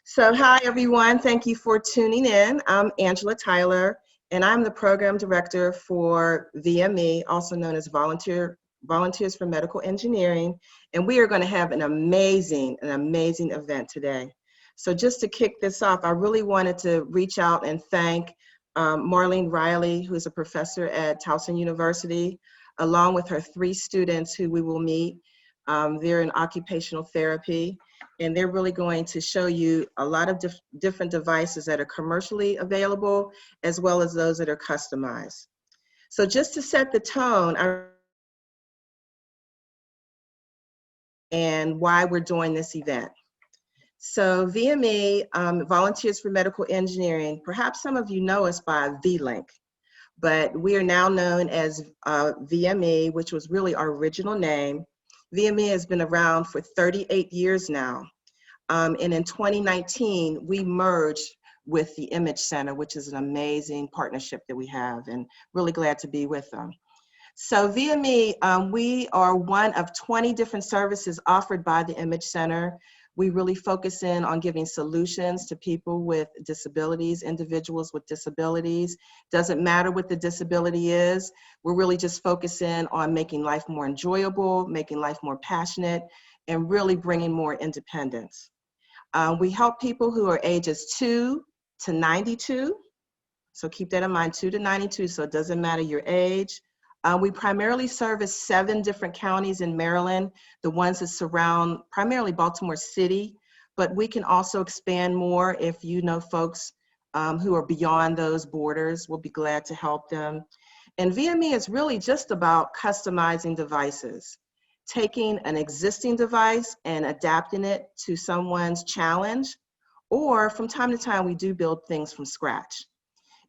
So hi everyone, thank you for tuning in. I'm Angela Tyler and I'm the Program Director for VME, also known as Volunteers for Medical Engineering, and we are going to have an amazing event today. So just to kick this off, I really wanted to reach out and thank Marlene Riley, who is a professor at Towson University, along with her 3 students who we will meet. They're in occupational therapy, and they're really going to show you a lot of different devices that are commercially available, as well as those that are customized. So just to set the tone and why we're doing this event. So VME, Volunteers for Medical Engineering, perhaps some of you know us by VLink, but we are now known as VME, which was really our original name. VME has been around for 38 years now. And in 2019, we merged with the Image Center, which is an amazing partnership that we have, and really glad to be with them. So VME, we are one of 20 different services offered by the Image Center. We really focus in on giving solutions to people with disabilities, individuals with disabilities. Doesn't matter what the disability is, we're really just focusing on making life more enjoyable, making life more passionate, and really bringing more independence. We help people who are ages 2 to 92, so keep that in mind, 2 to 92, so it doesn't matter your age. We primarily service 7 different counties in Maryland, the ones that surround primarily Baltimore City, but we can also expand more if you know folks who are beyond those borders. We'll be glad to help them. And VME is really just about customizing devices, taking an existing device and adapting it to someone's challenge, or from time to time we do build things from scratch.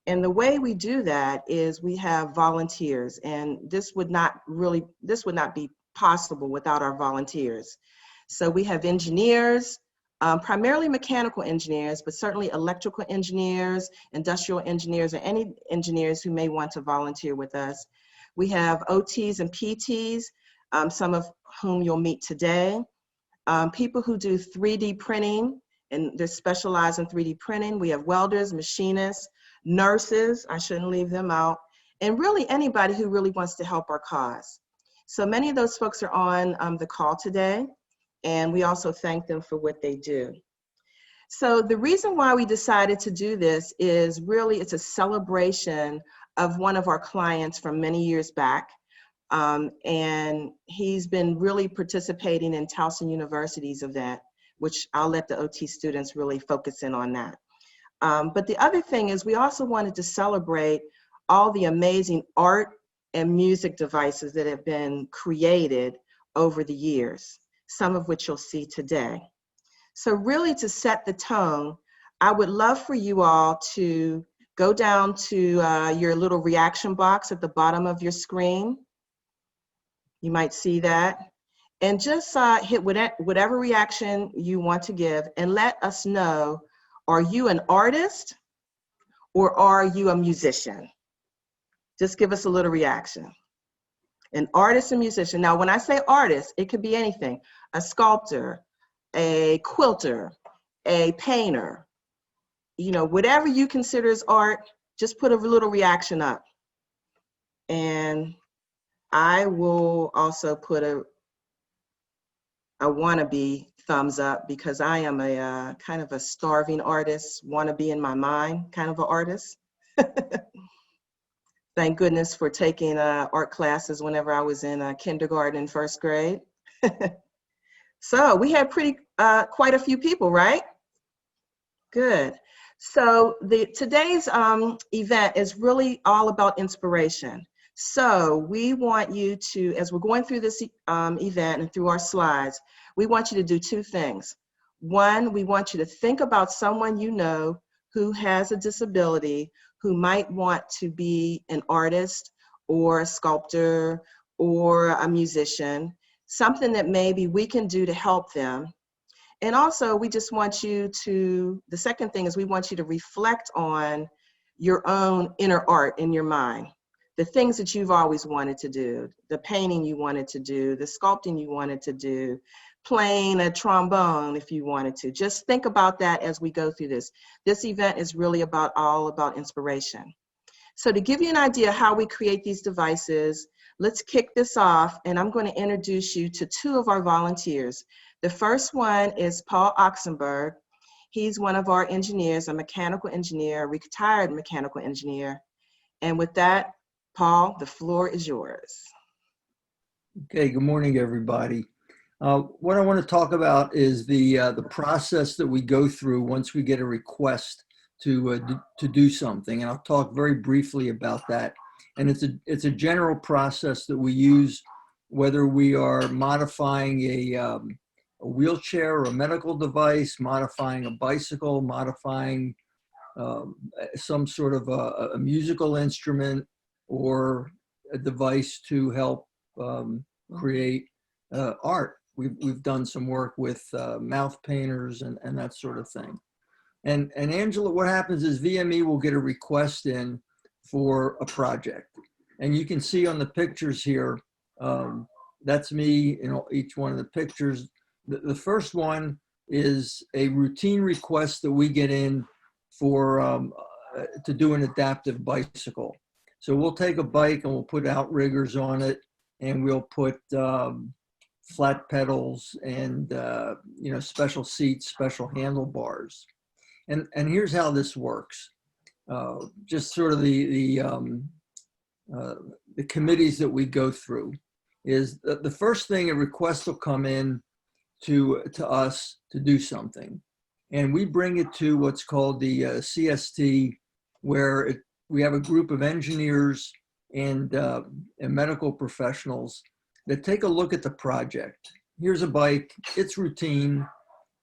And the way we do that is we have volunteers, and this would not be possible without our volunteers. So we have engineers, primarily mechanical engineers, but certainly electrical engineers, industrial engineers, or any engineers who may want to volunteer with us. We have OTs and PTs, some of whom you'll meet today. People who do 3D printing, and they're specialized in 3D printing. We have welders, machinists, nurses, I shouldn't leave them out, and really anybody who really wants to help our cause. So many of those folks are on the call today, and we also thank them for what they do. So the reason why we decided to do this is really it's a celebration of one of our clients from many years back, and he's been really participating in Towson University's event, which I'll let the OT students really focus in on that. But the other thing is we also wanted to celebrate all the amazing art and music devices that have been created over the years, some of which you'll see today. So really to set the tone, I would love for you all to go down to your little reaction box at the bottom of your screen. You might see that. And just hit whatever reaction you want to give and let us know, are you an artist or are you a musician? Just give us a little reaction. An artist and musician. Now, when I say artist, it could be anything. A sculptor, a quilter, a painter, you know, whatever you consider as art, just put a little reaction up. And I will also put a wannabe thumbs up because I am a kind of a starving artist, wannabe in my mind kind of an artist. Thank goodness for taking art classes whenever I was in kindergarten and first grade. So we had quite a few people, right? Good. So today's event is really all about inspiration. So we want you to, as we're going through this event and through our slides, we want you to do 2 things. One, we want you to think about someone you know who has a disability, who might want to be an artist or a sculptor or a musician, something that maybe we can do to help them. And also, we just want you to, the second thing is we want you to reflect on your own inner art in your mind. The things that you've always wanted to do, the painting you wanted to do, the sculpting you wanted to do, playing a trombone if you wanted to. Just think about that as we go through this. This event is really all about inspiration. So to give you an idea how we create these devices, let's kick this off, and I'm going to introduce you to two of our volunteers. The first one is Paul Oxenberg. He's one of our engineers, a mechanical engineer, a retired mechanical engineer. And with that, Paul, the floor is yours. Okay, good morning, everybody. What I want to talk about is the process that we go through once we get a request to do something, and I'll talk very briefly about that. And it's a general process that we use whether we are modifying a wheelchair or a medical device, modifying a bicycle, modifying some sort of a musical instrument, or a device to help create art. We've done some work with mouth painters and that sort of thing. And Angela, what happens is VME will get a request in for a project. And you can see on the pictures here, that's me in each one of the pictures. The first one is a routine request that we get in for to do an adaptive bicycle. So we'll take a bike and we'll put outriggers on it, and we'll put flat pedals and special seats, special handlebars. And here's how this works. Just sort of the committees that we go through is the first thing, a request will come in to us to do something, and we bring it to what's called the CST, where we have a group of engineers and medical professionals that take a look at the project. Here's a bike, it's routine,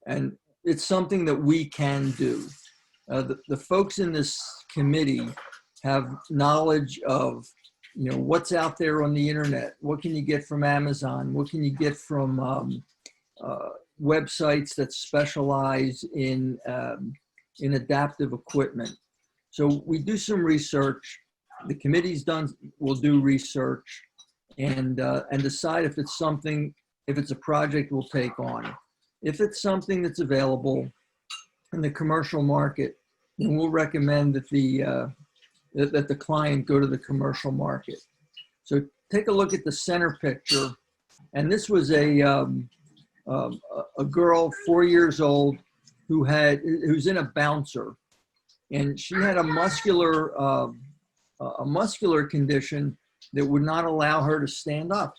and it's something that we can do. The folks in this committee have knowledge of what's out there on the internet. What can you get from Amazon? What can you get from websites that specialize in adaptive equipment? So we do some research. The committee's will do research and decide if it's something, if it's a project we'll take on. If it's something that's available in the commercial market, then we'll recommend that the client go to the commercial market. So take a look at the center picture, and this was a girl 4 years old who's in a bouncer, and she had a muscular condition that would not allow her to stand up.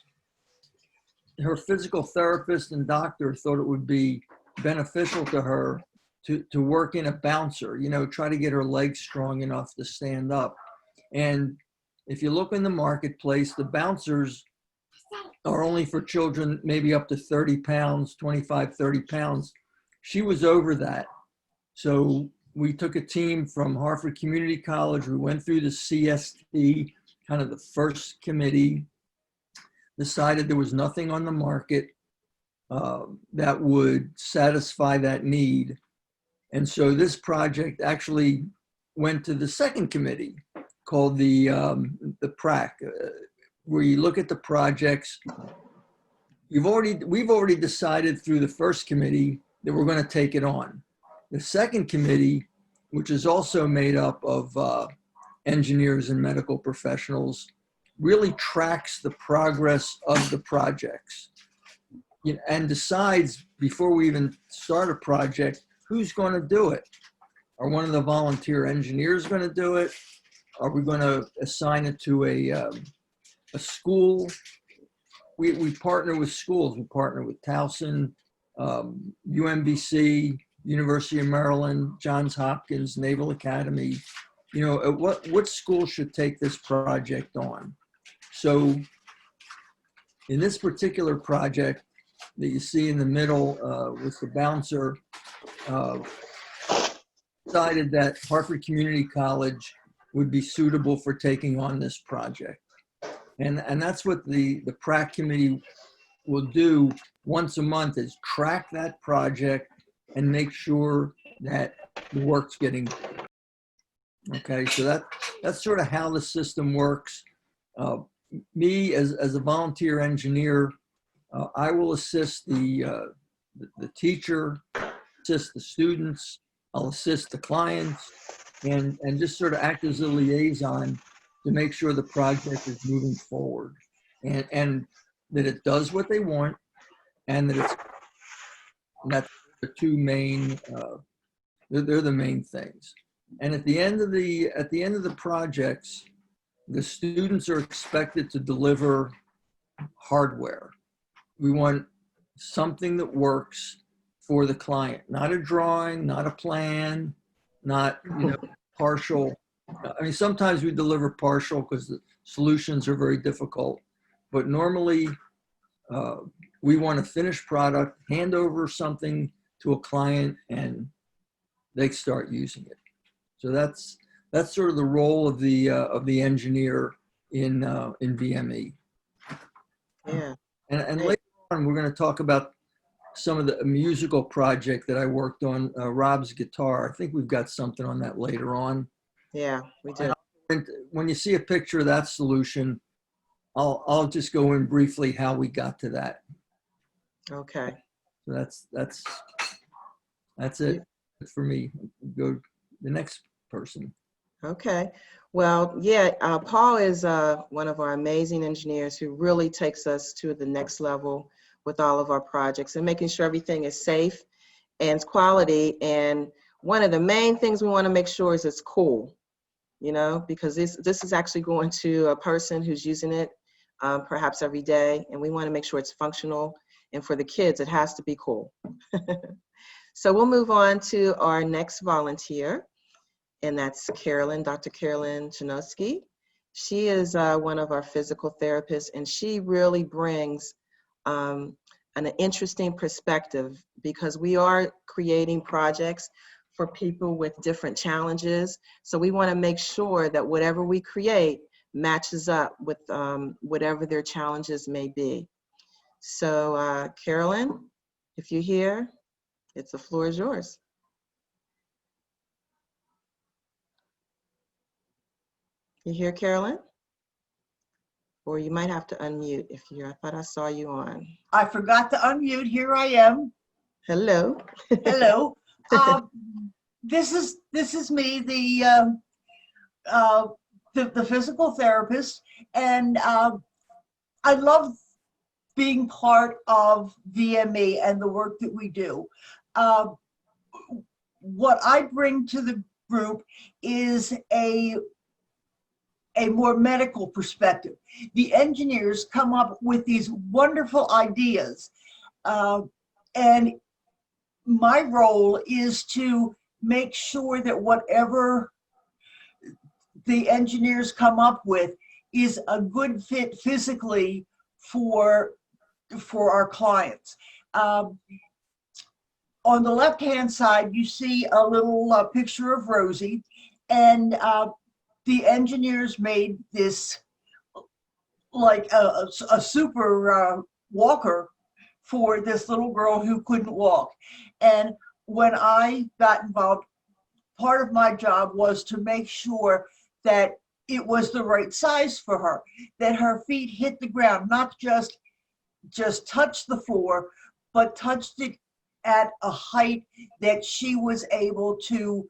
Her physical therapist and doctor thought it would be beneficial to her to work in a bouncer, try to get her legs strong enough to stand up. And if you look in the marketplace, the bouncers are only for children maybe up to 30 pounds, 25, 30 pounds. She was over that. So we took a team from Hartford Community College. We went through the CST, kind of the first committee, decided there was nothing on the market that would satisfy that need. And so this project actually went to the second committee called the PRAC, where you look at the projects. We've already decided through the first committee that we're going to take it on. The second committee, which is also made up of engineers and medical professionals, really tracks the progress of the projects and decides before we even start a project who's going to do it. Are one of the volunteer engineers going to do it? Are we going to assign it to a school? We partner with schools. We partner with Towson, UMBC, University of Maryland, Johns Hopkins, Naval Academy. What school should take this project on? So in this particular project that you see in the middle with the bouncer, decided that Hartford Community College would be suitable for taking on this project. And that's what the PRAC committee will do once a month, is track that project and make sure that the work's getting done. Okay, so that's sort of how the system works. Me as a volunteer engineer, I will assist the teacher, assist the students, I'll assist the clients, and just sort of act as a liaison to make sure the project is moving forward, and that it does what they want, and that's the two main, they're the main things. And at the end of the projects, the students are expected to deliver hardware. We want something that works for the client, not a drawing, not a plan, not, partial. I mean, sometimes we deliver partial because the solutions are very difficult, but normally we want a finished product, hand over something to a client, and they start using it. So that's sort of the role of the engineer in VME. Yeah. And later on, we're going to talk about some of the musical project that I worked on, Rob's guitar. I think we've got something on that later on. Yeah, we do. And when you see a picture of that solution, I'll just go in briefly how we got to that. Okay. So that's it for me. Go to the next person. Okay. Well, yeah, Paul is one of our amazing engineers who really takes us to the next level with all of our projects and making sure everything is safe and quality. And one of the main things we want to make sure is it's cool, because this is actually going to a person who's using it perhaps every day, and we want to make sure it's functional. And for the kids, it has to be cool. So we'll move on to our next volunteer, and that's Carolyn, Dr. Carolyn Chinoski. She is one of our physical therapists, and she really brings an interesting perspective because we are creating projects for people with different challenges. So we want to make sure that whatever we create matches up with whatever their challenges may be. So Carolyn, if you're here, the floor is yours. You hear, Carolyn? Or you might have to unmute if you're, I thought I saw you on. I forgot to unmute. Here I am. Hello. Hello. This is me, the physical therapist, and I love being part of VME and the work that we do. What I bring to the group is a more medical perspective. The engineers come up with these wonderful ideas, and my role is to make sure that whatever the engineers come up with is a good fit physically for our clients. On the left-hand side, you see a little picture of Rosie, and the engineers made this like a super walker for this little girl who couldn't walk. And when I got involved, part of my job was to make sure that it was the right size for her, that her feet hit the ground, not just touched the floor, but touched it at a height that she was able to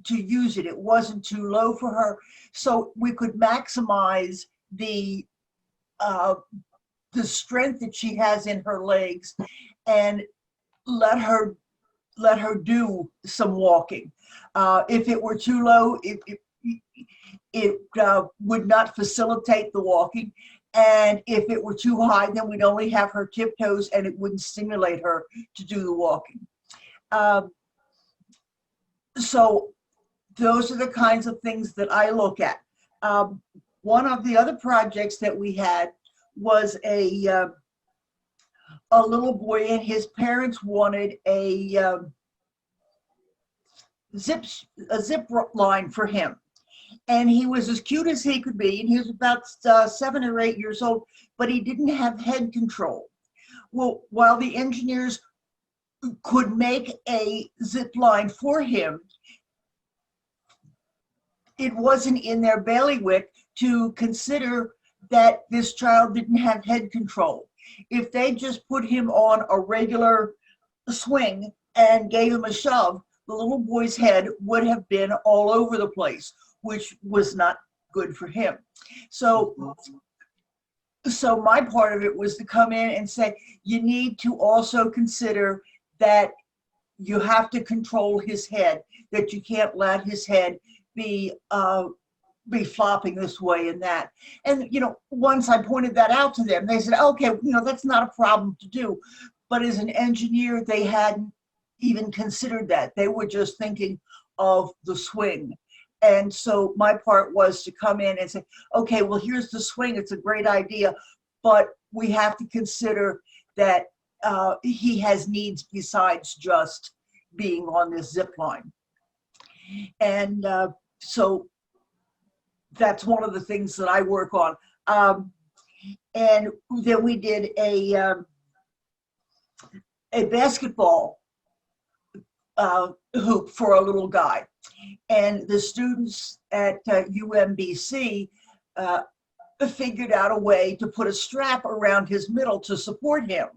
use it. It wasn't too low for her, so we could maximize the strength that she has in her legs, and let her do some walking. If it were too low, it would not facilitate the walking. And if it were too high, then we'd only have her tiptoes and it wouldn't stimulate her to do the walking. So those are the kinds of things that I look at. One of the other projects that we had was a little boy, and his parents wanted a zip line for him. And he was as cute as he could be, and he was about 7 or 8 years old, but he didn't have head control. Well, while the engineers could make a zip line for him, it wasn't in their bailiwick to consider that this child didn't have head control. If they just put him on a regular swing and gave him a shove, the little boy's head would have been all over the place, which was not good for him. So my part of it was to come in and say, you need to also consider that you have to control his head, that you can't let his head be flopping this way and that. And, once I pointed that out to them, they said, okay, that's not a problem to do. But as an engineer, they hadn't even considered that. They were just thinking of the swing. And so my part was to come in and say, okay, well, here's the swing. It's a great idea, but we have to consider that he has needs besides just being on this zip line. And so that's one of the things that I work on. And then we did a basketball hoop for a little guy. And the students at UMBC figured out a way to put a strap around his middle to support him.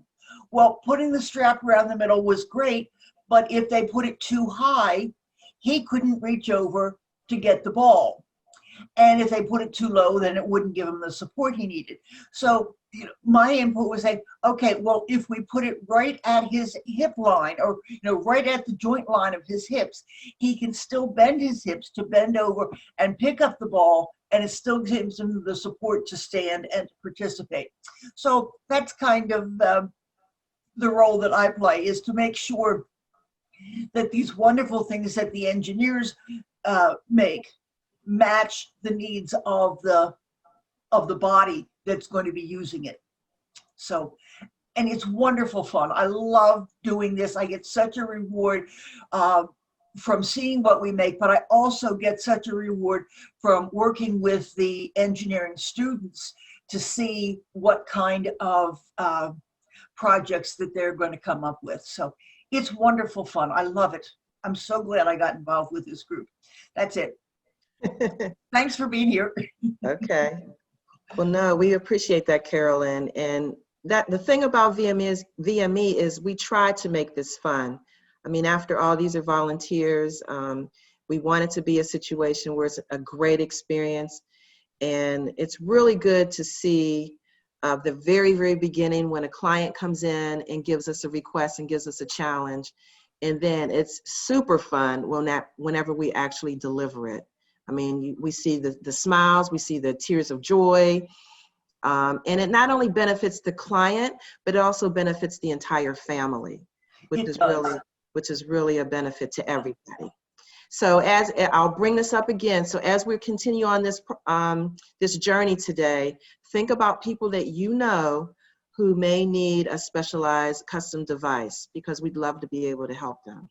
Well, putting the strap around the middle was great, but if they put it too high, he couldn't reach over to get the ball. And if they put it too low, then it wouldn't give him the support he needed. So my input was saying, okay, well, if we put it right at his hip line, or right at the joint line of his hips, he can still bend his hips to bend over and pick up the ball, and it still gives him the support to stand and to participate. So that's kind of the role that I play, is to make sure that these wonderful things that the engineers make match the needs of the body that's going to be using it. So, and it's wonderful fun. I love doing this. I get such a reward from seeing what we make, but I also get such a reward from working with the engineering students to see what kind of projects that they're going to come up with. So it's wonderful fun. I love it. I'm so glad I got involved with this group. That's it. Thanks for being here. Okay. Well, no, we appreciate that, Carolyn. And that the thing about VME is we try to make this fun. I mean, after all, these are volunteers. We want it to be a situation where it's a great experience. And it's really good to see the very, very beginning when a client comes in and gives us a request and gives us a challenge. And then it's super fun whenever we actually deliver it. I mean, we see the smiles, we see the tears of joy, and it not only benefits the client, but it also benefits the entire family, which is really a benefit to everybody. So as I'll bring this up again, so as we continue on this this journey today, think about people that you know who may need a specialized custom device, because we'd love to be able to help them.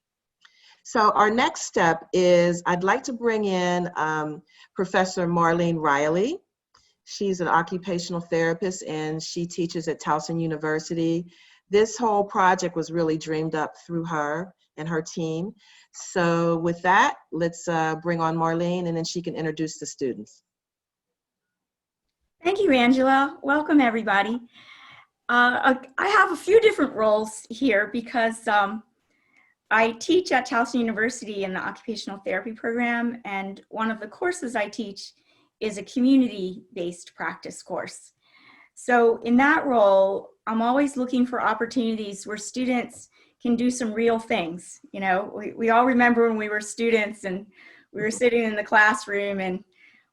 So our next step is I'd like to bring in Professor Marlene Riley. She's an occupational therapist and she teaches at Towson University. This whole project was really dreamed up through her and her team. So with that, let's bring on Marlene, and then she can introduce the students. Thank you, Angela. Welcome, everybody. I have a few different roles here because I teach at Towson University in the Occupational Therapy program, and one of the courses I teach is a community-based practice course. So in that role, I'm always looking for opportunities where students can do some real things. You know, we all remember when we were students and we were sitting in the classroom, and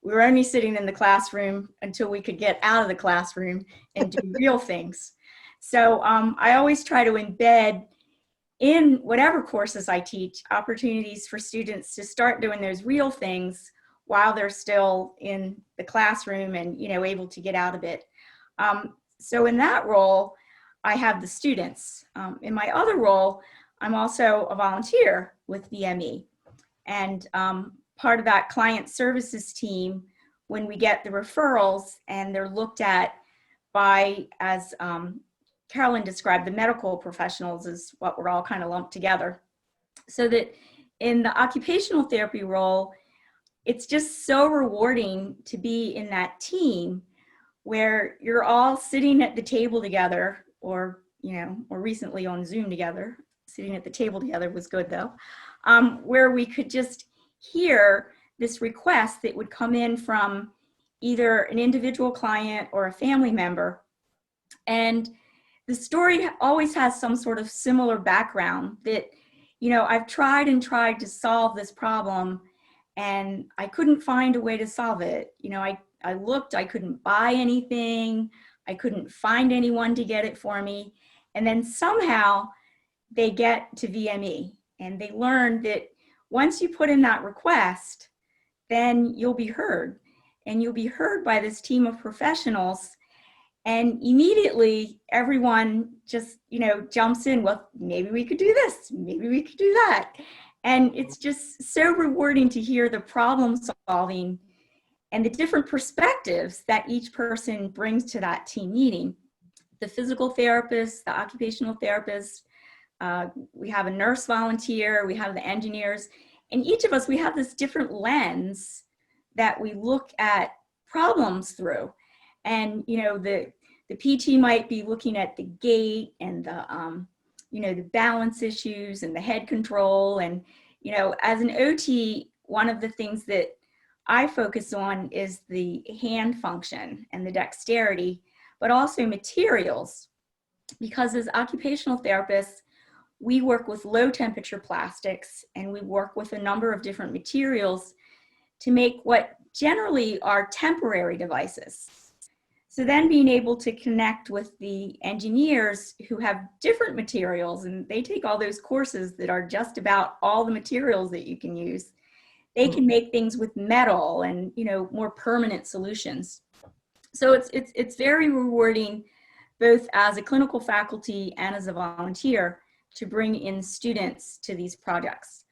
we were only sitting in the classroom until we could get out of the classroom and do real things. So I always try to embed in whatever courses I teach opportunities for students to start doing those real things while they're still in the classroom and, you know, able to get out of it. So in that role, I have the students. In my other role, I'm also a volunteer with VME. And part of that client services team, when we get the referrals and they're looked at by, as Carolyn described, the medical professionals, is what we're all kind of lumped together. So that in the occupational therapy role, it's just so rewarding to be in that team where you're all sitting at the table together, or, or recently on Zoom together. Sitting at the table together was good though, where we could just hear this request that would come in from either an individual client or a family member. And the story always has some sort of similar background that, I've tried and tried to solve this problem and I couldn't find a way to solve it. I looked, I couldn't buy anything. I couldn't find anyone to get it for me. And then somehow they get to VME and they learn that once you put in that request, then you'll be heard, and you'll be heard by this team of professionals. And immediately everyone just, jumps in. Well, maybe we could do this. Maybe we could do that. And it's just so rewarding to hear the problem solving and the different perspectives that each person brings to that team meeting. The physical therapist, the occupational therapist, we have a nurse volunteer, we have the engineers, and each of us, we have this different lens that we look at problems through. And, the PT might be looking at the gait and the, the balance issues and the head control. And, as an OT, one of the things that I focus on is the hand function and the dexterity, but also materials, because as occupational therapists, we work with low temperature plastics and we work with a number of different materials to make what generally are temporary devices. So then being able to connect with the engineers who have different materials, and they take all those courses that are just about all the materials that you can use. They can make things with metal and, more permanent solutions. So it's very rewarding, both as a clinical faculty and as a volunteer, to bring in students to these projects.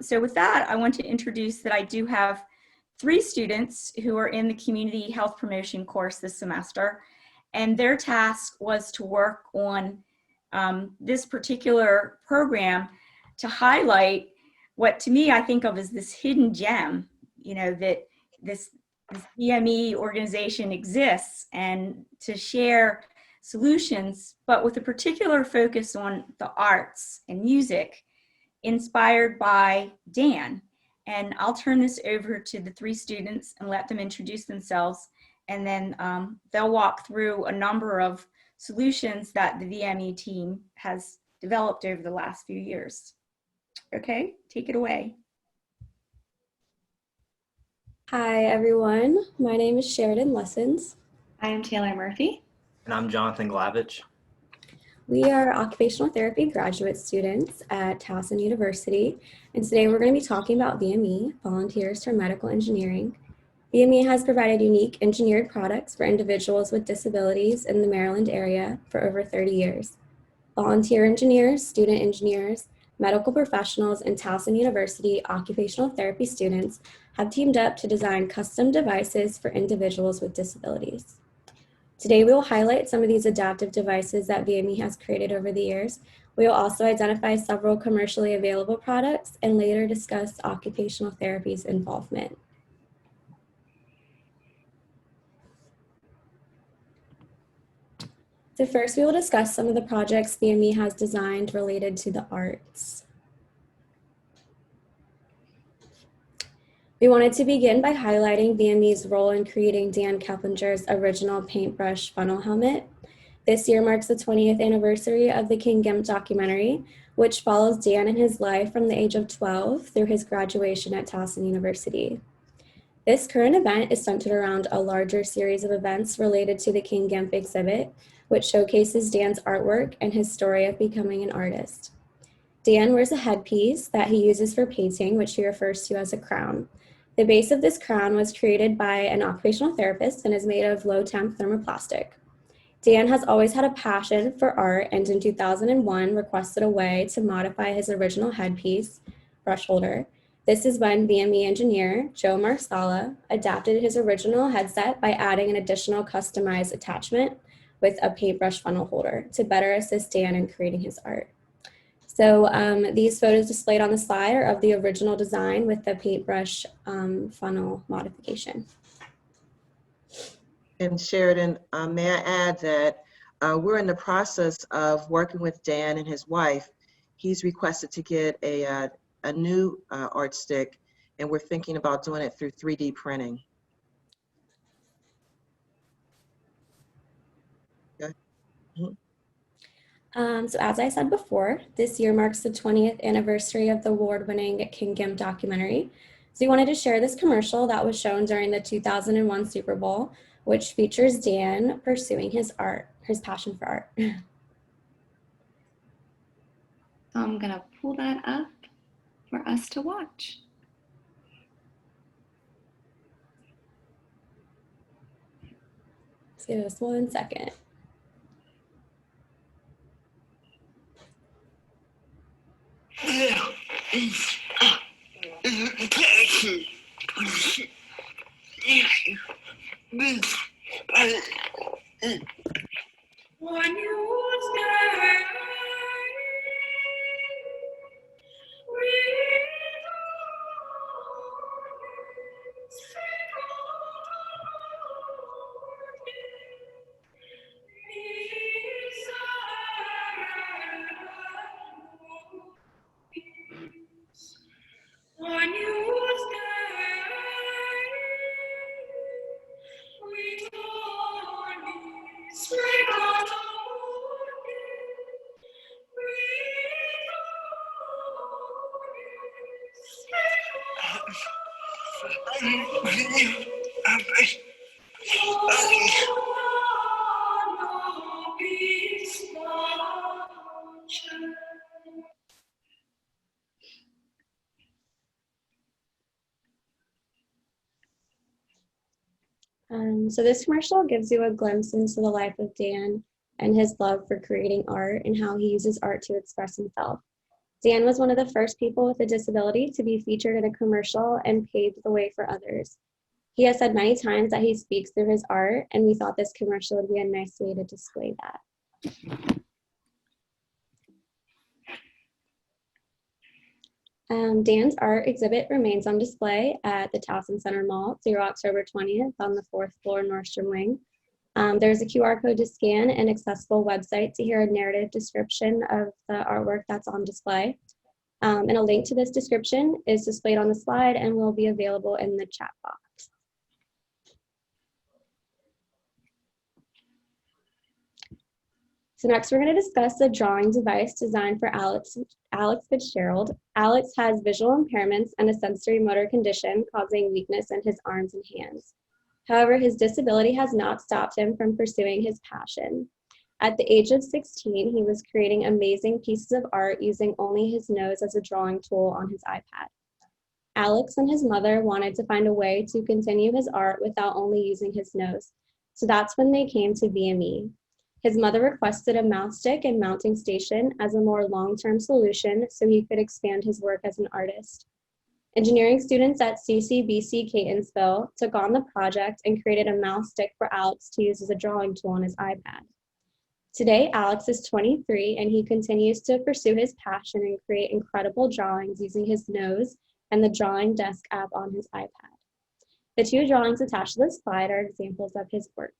So with that, I want to introduce that I do have 3 students who are in the community health promotion course this semester, and their task was to work on this particular program to highlight what, to me, I think of as this hidden gem, that this VME organization exists, and to share solutions, but with a particular focus on the arts and music, inspired by Dan. And I'll turn this over to the 3 students and let them introduce themselves, and then they'll walk through a number of solutions that the VME team has developed over the last few years. Okay, take it away. Hi everyone, my name is Sheridan Lessons. I am Taylor Murphy. And I'm Jonathan Glavich. We are occupational therapy graduate students at Towson University, and today we're going to be talking about VME, Volunteers for Medical Engineering. VME has provided unique engineered products for individuals with disabilities in the Maryland area for over 30 years. Volunteer engineers, student engineers, medical professionals, and Towson University occupational therapy students have teamed up to design custom devices for individuals with disabilities. Today, we will highlight some of these adaptive devices that VME has created over the years. We will also identify several commercially available products and later discuss occupational therapy's involvement. So first, we will discuss some of the projects VME has designed related to the arts. We wanted to begin by highlighting VME's role in creating Dan Keplinger's original paintbrush funnel helmet. This year marks the 20th anniversary of the King Gimp documentary, which follows Dan in his life from the age of 12 through his graduation at Towson University. This current event is centered around a larger series of events related to the King Gimp exhibit, which showcases Dan's artwork and his story of becoming an artist. Dan wears a headpiece that he uses for painting, which he refers to as a crown. The base of this crown was created by an occupational therapist and is made of low-temp thermoplastic. Dan has always had a passion for art, and in 2001 requested a way to modify his original headpiece, brush holder. This is when VME engineer Joe Marsala adapted his original headset by adding an additional customized attachment with a paintbrush funnel holder to better assist Dan in creating his art. So these photos displayed on the slide are of the original design with the paintbrush funnel modification. And Sheridan, may I add that we're in the process of working with Dan and his wife. He's requested to get a new art stick, and we're thinking about doing it through 3D printing. Okay. Mhm. So as I said before, this year marks the 20th anniversary of the award-winning King Gimp documentary. So we wanted to share this commercial that was shown during the 2001 Super Bowl, which features Dan pursuing his passion for art. So I'm gonna pull that up for us to watch. Just give us 1 second. When you stay, when you stay, we only speak of So this commercial gives you a glimpse into the life of Dan and his love for creating art and how he uses art to express himself. Dan was one of the first people with a disability to be featured in a commercial and paved the way for others. He has said many times that he speaks through his art, and we thought this commercial would be a nice way to display that. Dan's art exhibit remains on display at the Towson Center Mall through October 20th on the 4th floor Nordstrom Wing. There's a QR code to scan and accessible website to hear a narrative description of the artwork that's on display. And a link to this description is displayed on the slide and will be available in the chat box. So next we're going to discuss a drawing device designed for Alex Fitzgerald. Alex has visual impairments and a sensory motor condition causing weakness in his arms and hands. However, his disability has not stopped him from pursuing his passion. At the age of 16, he was creating amazing pieces of art using only his nose as a drawing tool on his iPad. Alex and his mother wanted to find a way to continue his art without only using his nose. So that's when they came to VME. His mother requested a mouse stick and mounting station as a more long-term solution so he could expand his work as an artist. Engineering students at CCBC Catonsville took on the project and created a mouse stick for Alex to use as a drawing tool on his iPad. Today, Alex is 23 and he continues to pursue his passion and create incredible drawings using his nose and the Drawing Desk app on his iPad. The two drawings attached to this slide are examples of his work.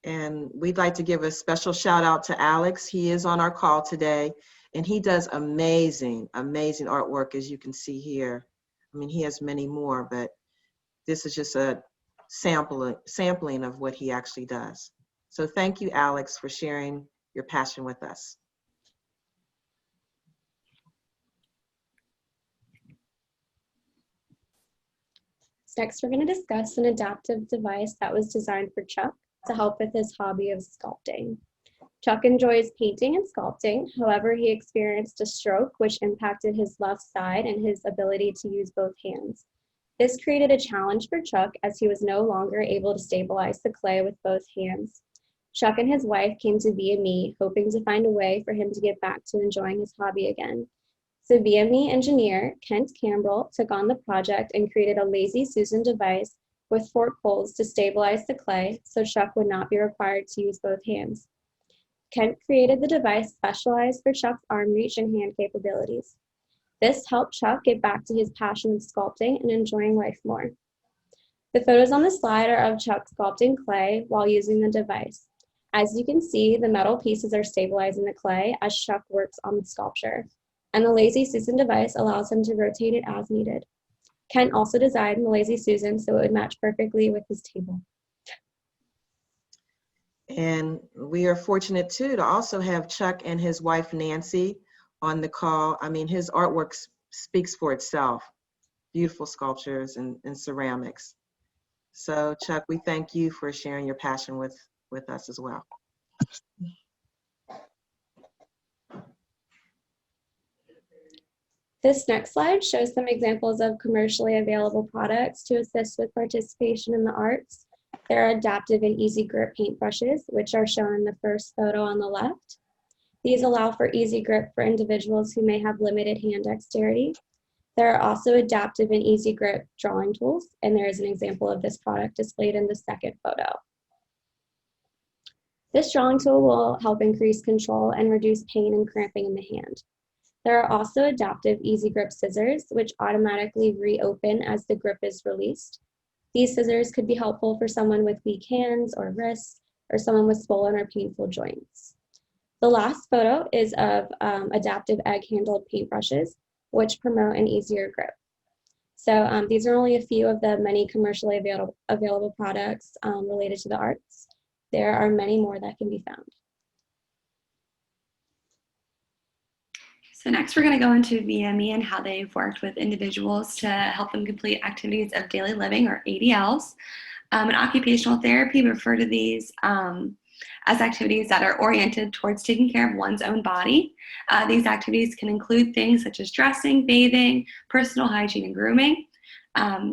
And we'd like to give a special shout out to Alex. He is on our call today, and he does amazing, amazing artwork, as you can see here. I mean, he has many more, but this is just a sampling of what he actually does. So thank you, Alex, for sharing your passion with us. Next, we're going to discuss an adaptive device that was designed for Chuck to help with his hobby of sculpting. Chuck enjoys painting and sculpting. However, he experienced a stroke which impacted his left side and his ability to use both hands. This created a challenge for Chuck as he was no longer able to stabilize the clay with both hands. Chuck and his wife came to VME, hoping to find a way for him to get back to enjoying his hobby again. So VME engineer Kent Campbell took on the project and created a Lazy Susan device with fork holes to stabilize the clay so Chuck would not be required to use both hands. Kent created the device specialized for Chuck's arm reach and hand capabilities. This helped Chuck get back to his passion of sculpting and enjoying life more. The photos on the slide are of Chuck sculpting clay while using the device. As you can see, the metal pieces are stabilizing the clay as Chuck works on the sculpture, and the Lazy Susan device allows him to rotate it as needed. Ken also designed the Lazy Susan so it would match perfectly with his table. And we are fortunate too to also have Chuck and his wife Nancy on the call. I mean, his artwork speaks for itself. Beautiful sculptures and ceramics. So Chuck, we thank you for sharing your passion with us as well. This next slide shows some examples of commercially available products to assist with participation in the arts. There are adaptive and easy grip paintbrushes, which are shown in the first photo on the left. These allow for easy grip for individuals who may have limited hand dexterity. There are also adaptive and easy grip drawing tools, and there is an example of this product displayed in the second photo. This drawing tool will help increase control and reduce pain and cramping in the hand. There are also adaptive easy grip scissors, which automatically reopen as the grip is released. These scissors could be helpful for someone with weak hands or wrists, or someone with swollen or painful joints. The last photo is of adaptive egg-handled paintbrushes, which promote an easier grip. So these are only a few of the many commercially available products related to the arts. There are many more that can be found. So next we're going to go into VME and how they've worked with individuals to help them complete activities of daily living, or ADLs. In occupational therapy, we refer to these as activities that are oriented towards taking care of one's own body. These activities can include things such as dressing, bathing, personal hygiene, and grooming.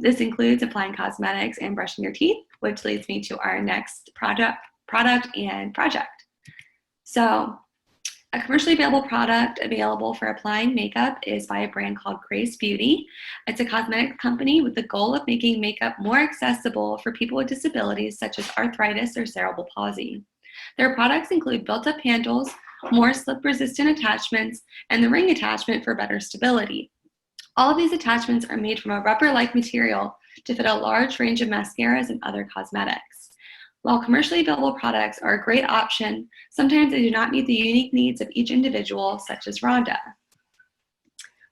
This includes applying cosmetics and brushing your teeth, which leads me to our next product and project. So a commercially available product available for applying makeup is by a brand called Grace Beauty. It's a cosmetic company with the goal of making makeup more accessible for people with disabilities such as arthritis or cerebral palsy. Their products include built-up handles, more slip-resistant attachments, and the ring attachment for better stability. All of these attachments are made from a rubber-like material to fit a large range of mascaras and other cosmetics. While commercially available products are a great option, sometimes they do not meet the unique needs of each individual, such as Rhonda.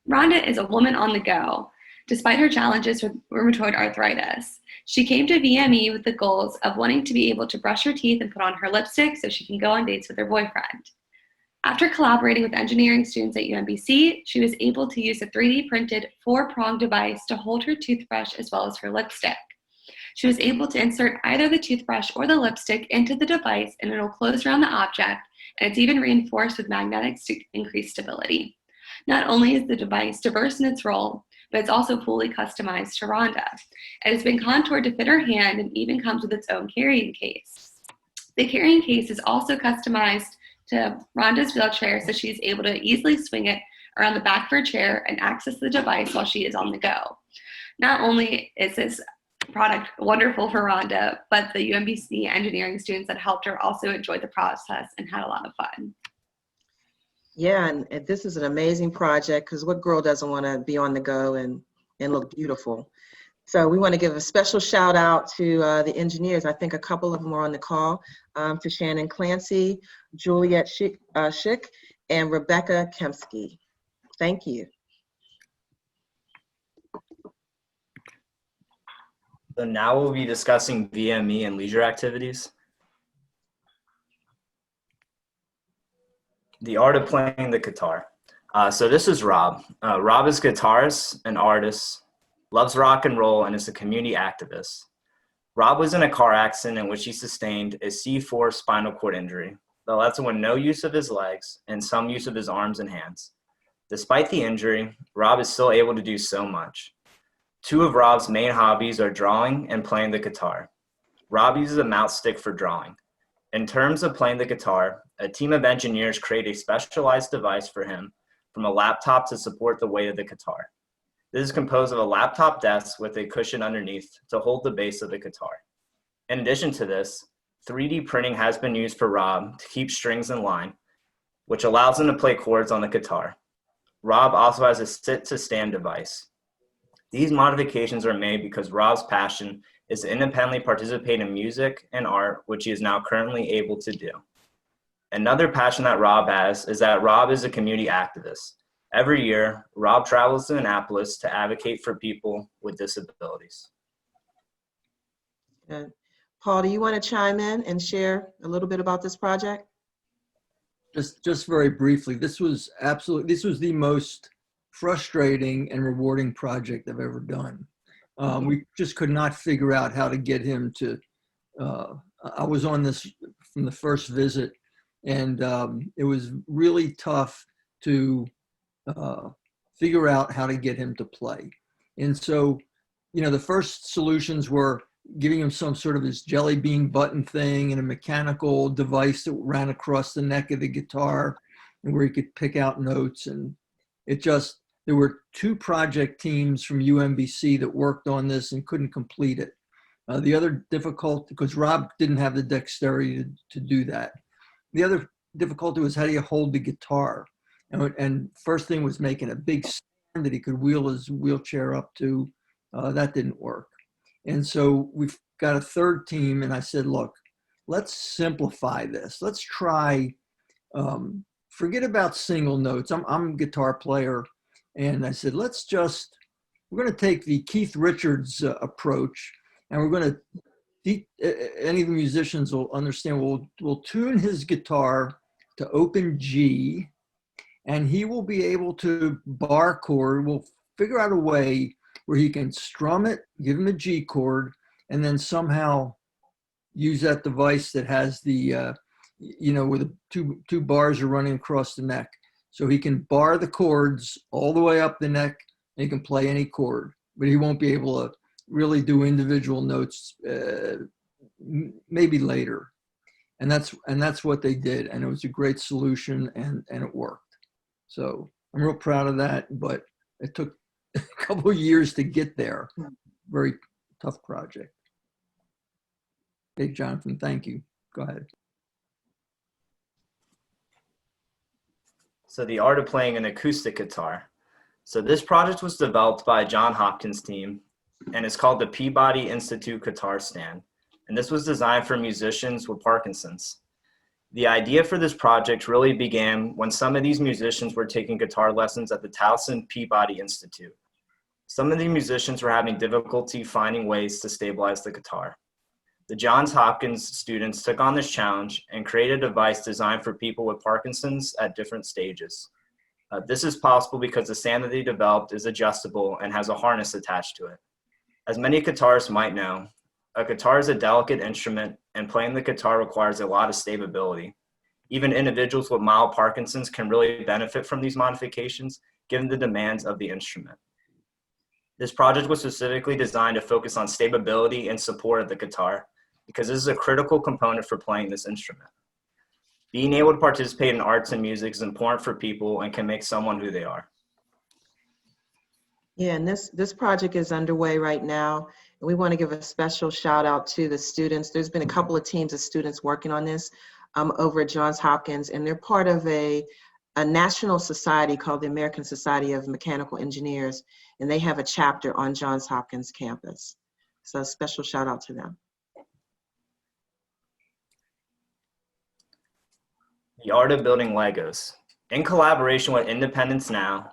Rhonda is a woman on the go. Despite her challenges with rheumatoid arthritis, she came to VME with the goals of wanting to be able to brush her teeth and put on her lipstick so she can go on dates with her boyfriend. After collaborating with engineering students at UMBC, she was able to use a 3D printed 4-prong device to hold her toothbrush as well as her lipstick. She was able to insert either the toothbrush or the lipstick into the device, and it'll close around the object, and it's even reinforced with magnetics to increase stability. Not only is the device diverse in its role, but it's also fully customized to Rhonda. It has been contoured to fit her hand and even comes with its own carrying case. The carrying case is also customized to Rhonda's wheelchair, so she's able to easily swing it around the back of her chair and access the device while she is on the go. Not only is this product wonderful for Rhonda, but the UMBC engineering students that helped her also enjoyed the process and had a lot of fun. Yeah, and this is an amazing project, because what girl doesn't want to be on the go and look beautiful? So we want to give a special shout out to the engineers. I think a couple of them are on the call, to Shannon Clancy, Juliet Schick, and Rebecca Kemsky. Thank you. So now we'll be discussing VME and leisure activities. The art of playing the guitar. So this is Rob. Rob is a guitarist, an artist, loves rock and roll, and is a community activist. Rob was in a car accident in which he sustained a C4 spinal cord injury that left him with no use of his legs and some use of his arms and hands. Despite the injury, Rob is still able to do so much. Two of Rob's main hobbies are drawing and playing the guitar. Rob uses a mouse stick for drawing. In terms of playing the guitar, a team of engineers create a specialized device for him from a laptop to support the weight of the guitar. This is composed of a laptop desk with a cushion underneath to hold the base of the guitar. In addition to this, 3D printing has been used for Rob to keep strings in line, which allows him to play chords on the guitar. Rob also has a sit-to-stand device. These modifications are made because Rob's passion is to independently participate in music and art, which he is now currently able to do. Another passion that Rob has is that Rob is a community activist. Every year, Rob travels to Annapolis to advocate for people with disabilities. Good. Paul, do you want to chime in and share a little bit about this project? Just very briefly, this was the most frustrating and rewarding project I've ever done. We just could not figure out how to get him to, I was on this from the first visit, and it was really tough to figure out how to get him to play. And so, the first solutions were giving him some sort of his jelly bean button thing and a mechanical device that ran across the neck of the guitar and where he could pick out notes. And there were 2 project teams from UMBC that worked on this and couldn't complete it. The other difficulty, because Rob didn't have the dexterity to do that. The other difficulty was, how do you hold the guitar? And first thing was making a big stand that he could wheel his wheelchair up to. That didn't work. And so we've got a third team, and I said, look, let's simplify this. Let's try, forget about single notes. I'm a guitar player. And I said, we're going to take the Keith Richards approach, and we're going to, any of the musicians will understand, we'll tune his guitar to open G, and he will be able to bar chord. We'll figure out a way where he can strum it, give him a G chord, and then somehow use that device that has the, where the two bars are running across the neck. So he can bar the chords all the way up the neck, and he can play any chord, but he won't be able to really do individual notes, maybe later. And that's what they did. And it was a great solution, and it worked. So I'm real proud of that, but it took a couple of years to get there. Very tough project. Hey, Jonathan, thank you. Go ahead. So the art of playing an acoustic guitar. So this project was developed by John Hopkins' team, and it's called the Peabody Institute Guitar Stand. And this was designed for musicians with Parkinson's. The idea for this project really began when some of these musicians were taking guitar lessons at the Towson Peabody Institute. Some of the musicians were having difficulty finding ways to stabilize the guitar. The Johns Hopkins students took on this challenge and created a device designed for people with Parkinson's at different stages. This is possible because the stand that they developed is adjustable and has a harness attached to it. As many guitarists might know, a guitar is a delicate instrument, and playing the guitar requires a lot of stability. Even individuals with mild Parkinson's can really benefit from these modifications, given the demands of the instrument. This project was specifically designed to focus on stability and support of the guitar, because this is a critical component for playing this instrument. Being able to participate in arts and music is important for people and can make someone who they are. Yeah, and this project is underway right now. And we want to give a special shout out to the students. There's been a couple of teams of students working on this over at Johns Hopkins, and they're part of a national society called the American Society of Mechanical Engineers, and they have a chapter on Johns Hopkins campus. So a special shout out to them. The art of building Legos. In collaboration with Independence Now,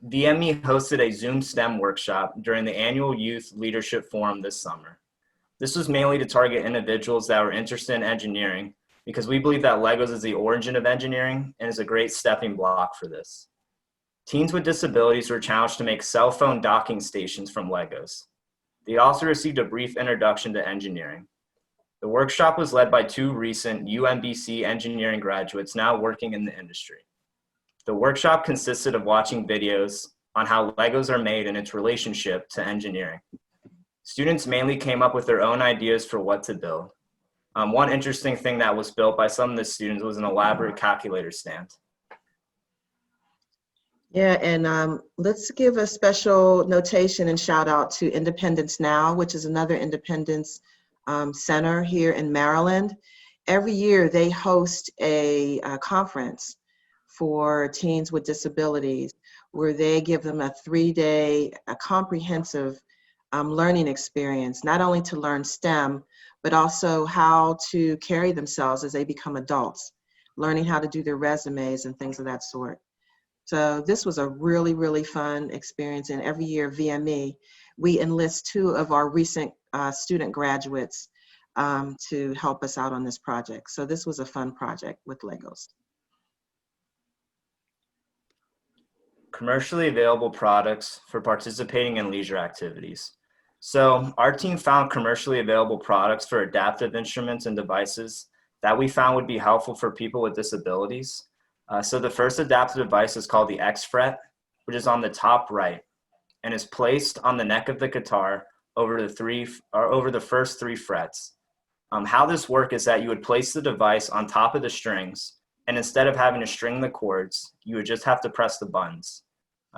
VME hosted a Zoom STEM workshop during the annual Youth Leadership Forum this summer. This was mainly to target individuals that were interested in engineering, because we believe that Legos is the origin of engineering and is a great stepping block for this. Teens with disabilities were challenged to make cell phone docking stations from Legos. They also received a brief introduction to engineering. The workshop was led by 2 recent UMBC engineering graduates now working in the industry. The workshop consisted of watching videos on how Legos are made and its relationship to engineering. Students mainly came up with their own ideas for what to build. One interesting thing that was built by some of the students was an elaborate calculator stand. Yeah, and let's give a special notation and shout out to Independence Now, which is another Independence center here in Maryland. Every year they host a conference for teens with disabilities, where they give them a 3-day comprehensive learning experience, not only to learn STEM, but also how to carry themselves as they become adults, learning how to do their resumes and things of that sort. So this was a really, really fun experience. And every year, VME, we enlist 2 of our recent student graduates to help us out on this project. So this was a fun project with Legos. Commercially available products for participating in leisure activities. So our team found commercially available products for adaptive instruments and devices that we found would be helpful for people with disabilities. So the first adaptive device is called the X-Fret, which is on the top right and is placed on the neck of the guitar over the first 3 frets. How this works is that you would place the device on top of the strings, and instead of having to string the chords, you would just have to press the buttons.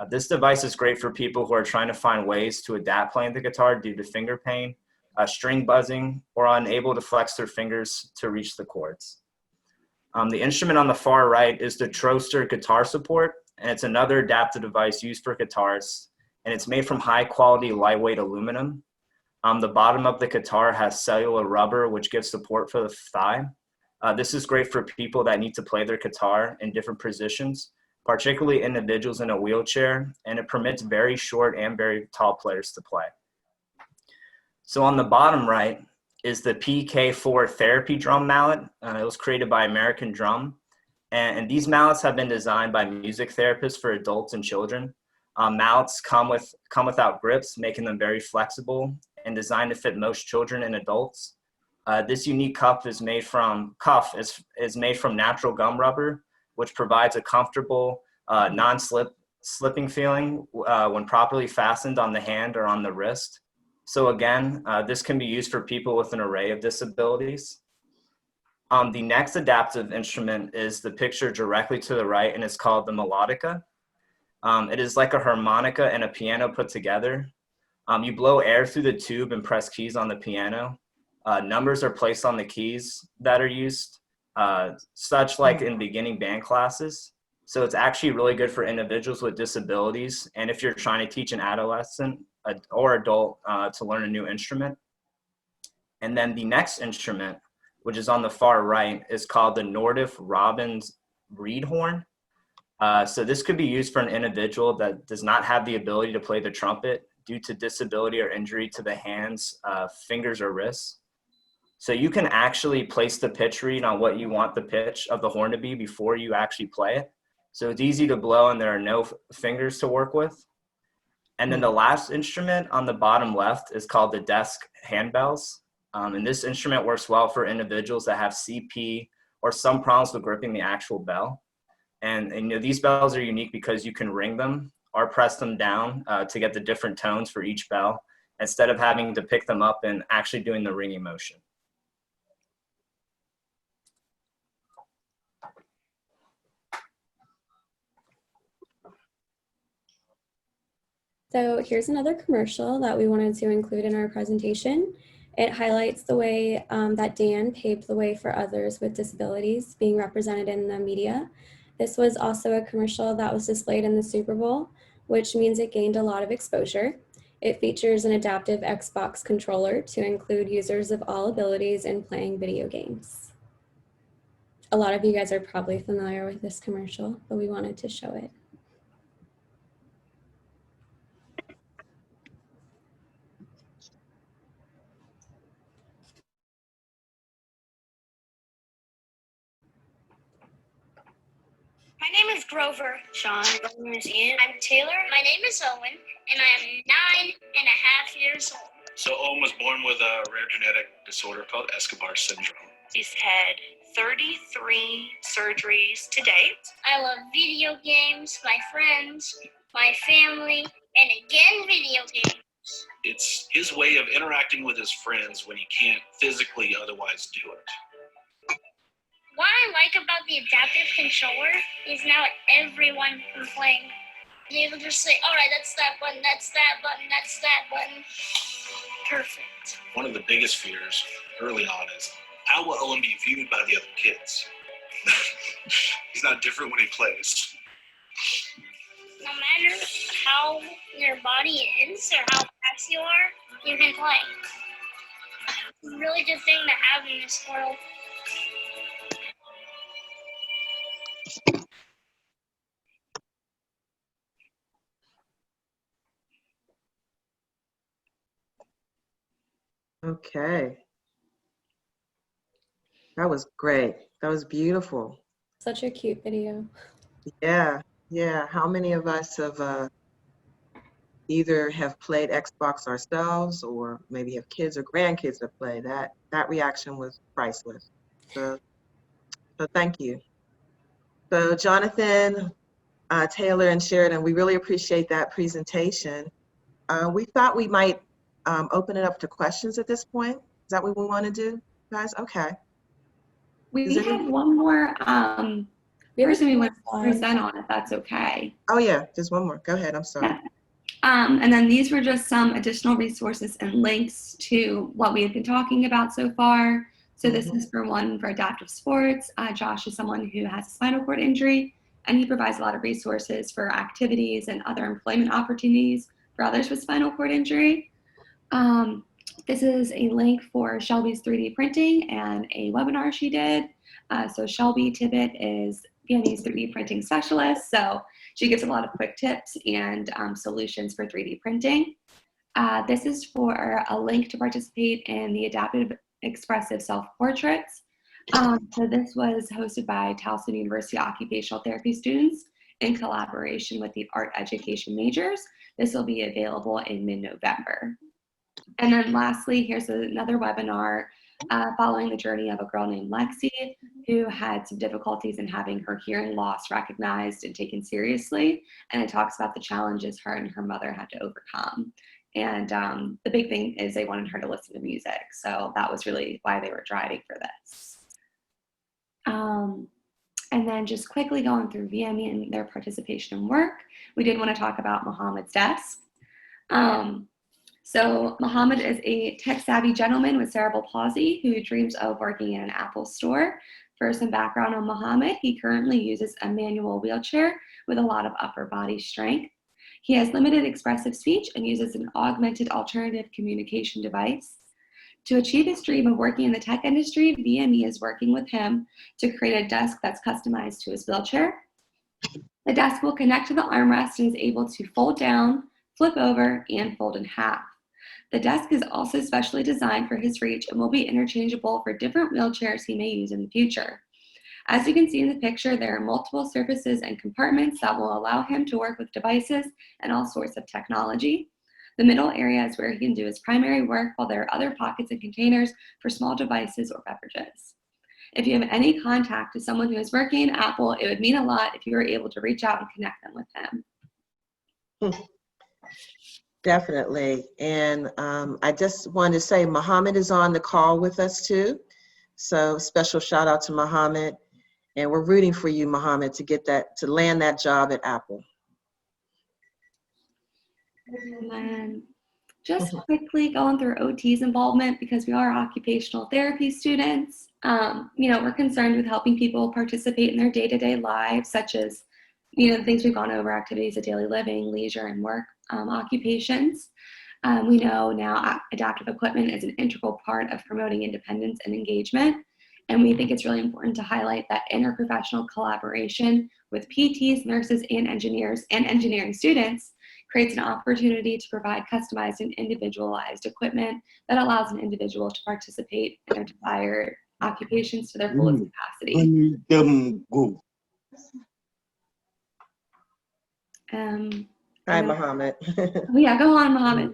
This device is great for people who are trying to find ways to adapt playing the guitar due to finger pain, string buzzing, or unable to flex their fingers to reach the chords. The instrument on the far right is the Towson guitar support, and it's another adaptive device used for guitarists, and it's made from high quality, lightweight aluminum. The bottom of the guitar has cellular rubber, which gives support for the thigh. This is great for people that need to play their guitar in different positions, particularly individuals in a wheelchair, and it permits very short and very tall players to play. So on the bottom right is the PK4 therapy drum mallet. It was created by American Drum, and these mallets have been designed by music therapists for adults and children. Mallets come without grips, making them very flexible and designed to fit most children and adults. This unique cuff is made from natural gum rubber, which provides a comfortable, non-slipping feeling when properly fastened on the hand or on the wrist. So again, this can be used for people with an array of disabilities. The next adaptive instrument is the picture directly to the right, and it's called the melodica. It is like a harmonica and a piano put together. You blow air through the tube and press keys on the piano. Numbers are placed on the keys that are used, such like in beginning band classes. So it's actually really good for individuals with disabilities, and if you're trying to teach an adolescent or adult to learn a new instrument. And then the next instrument, which is on the far right, is called the Nordiff Robbins reed horn. So this could be used for an individual that does not have the ability to play the trumpet due to disability or injury to the hands, fingers, or wrists. So you can actually place the pitch reed on what you want the pitch of the horn to be before you actually play it. So it's easy to blow and there are no fingers to work with. And then the last instrument on the bottom left is called the desk handbells. And this instrument works well for individuals that have CP or some problems with gripping the actual bell. And you know, these bells are unique because you can ring them or press them down to get the different tones for each bell, instead of having to pick them up and actually doing the ringing motion. So here's another commercial that we wanted to include in our presentation. It highlights the way that Dan paved the way for others with disabilities being represented in the media. This was also a commercial that was displayed in the Super Bowl, which means it gained a lot of exposure. It features an adaptive Xbox controller to include users of all abilities in playing video games. A lot of you guys are probably familiar with this commercial, but we wanted to show it. My name is Grover. Sean. My name is Ian. I'm Taylor. My name is Owen, and I am 9.5 years old. So Owen was born with a rare genetic disorder called Escobar syndrome. He's had 33 surgeries to date. I love video games, my friends, my family, and again, video games. It's his way of interacting with his friends when he can't physically otherwise do it. What I like about the adaptive controller is now everyone can play. You can just say, all right, that's that button, that's that button, that's that button. Perfect. One of the biggest fears early on is, how will Owen be viewed by the other kids? He's not different when he plays. no matter how your body is or how fast you are, you can play. It's a really good thing to have in this world. Okay. That was great. That was beautiful. Such a cute video. Yeah, yeah. How many of us have either have played Xbox ourselves or maybe have kids or grandkids that play? That reaction was priceless. So thank you. So Jonathan, Taylor, and Sheridan, we really appreciate that presentation. We thought we might open it up to questions at this point. Is that what we want to do, guys? Okay. We have one more person we want to present on, if that's okay. Oh yeah, there's one more. Go ahead, I'm sorry. Yeah. And then these were just some additional resources and links to what we have been talking about so far. So this is for one for adaptive sports. Josh is someone who has a spinal cord injury, and he provides a lot of resources for activities and other employment opportunities for others with spinal cord injury. This is a link for Shelby's 3D printing and a webinar she did. So Shelby Tibbett is VME's 3D printing specialist. So she gives a lot of quick tips and solutions for 3D printing. This is for a link to participate in the Adaptive Expressive Self-Portraits. So this was hosted by Towson University Occupational Therapy students in collaboration with the art education majors. This will be available in mid-November. And then lastly, here's another webinar following the journey of a girl named Lexi, who had some difficulties in having her hearing loss recognized and taken seriously. And it talks about the challenges her and her mother had to overcome. And the big thing is they wanted her to listen to music. So that was really why they were driving for this. And then just quickly going through VME and their participation in work, we did want to talk about Mohammed's desk. So Mohammed is a tech-savvy gentleman with cerebral palsy who dreams of working in an Apple store. For some background on Mohammed, he currently uses a manual wheelchair with a lot of upper body strength. He has limited expressive speech and uses an augmented alternative communication device. To achieve his dream of working in the tech industry, VME is working with him to create a desk that's customized to his wheelchair. The desk will connect to the armrest and is able to fold down, flip over, and fold in half. The desk is also specially designed for his reach and will be interchangeable for different wheelchairs he may use in the future. As you can see in the picture, there are multiple surfaces and compartments that will allow him to work with devices and all sorts of technology. The middle area is where he can do his primary work, while there are other pockets and containers for small devices or beverages. If you have any contact to someone who is working in Apple, it would mean a lot if you were able to reach out and connect them with him. Definitely. And I just wanted to say Mohammed is on the call with us too. So special shout out to Mohammed. And we're rooting for you, Mohammed, to land that job at Apple. And then just quickly going through OT's involvement, because we are occupational therapy students. We're concerned with helping people participate in their day-to-day lives, such as, the things we've gone over, activities of daily living, leisure, and work occupations. We know now adaptive equipment is an integral part of promoting independence and engagement. And we think it's really important to highlight that interprofessional collaboration with PTs, nurses, and engineers and engineering students creates an opportunity to provide customized and individualized equipment that allows an individual to participate in their desired occupations to their fullest capacity. Hi, Mohammed. Oh, yeah, go on, Mohammed.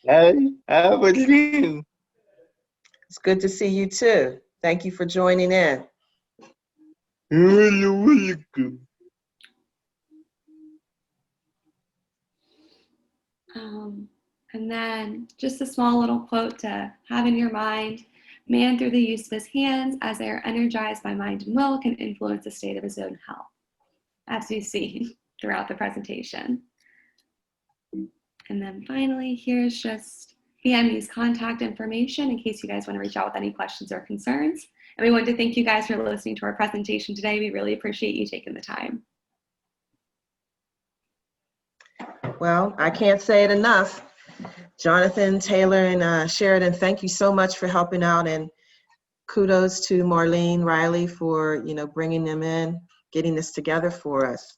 Hi, how are you? It's good to see you too. Thank you for joining in. You're welcome. And then just a small little quote to have in your mind. Man, through the use of his hands, as they are energized by mind and will, can influence the state of his own health, as you see throughout the presentation. And then finally, here's just VME's contact information in case you guys want to reach out with any questions or concerns. And we want to thank you guys for listening to our presentation today. We really appreciate you taking the time. Well, I can't say it enough. Jonathan, Taylor, and Sheridan, thank you so much for helping out, and kudos to Marlene Riley for, bringing them in, getting this together for us.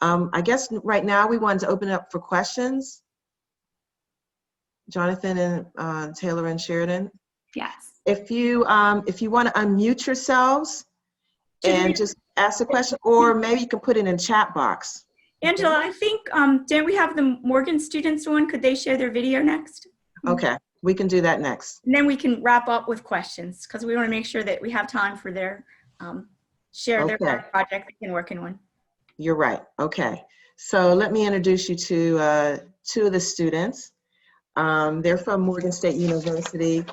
I guess right now we wanted to open it up for questions. Jonathan and Taylor and Sheridan. Yes. If you want to unmute yourselves and just ask a question, or maybe you can put it in chat box. Angela, I think, didn't we have the Morgan students one? Could they share their video next? Okay, we can do that next. And then we can wrap up with questions because we want to make sure that we have time for their share their Okay. project they've been working on. You're right. Okay. So let me introduce you to two of the students. They're from Morgan State University.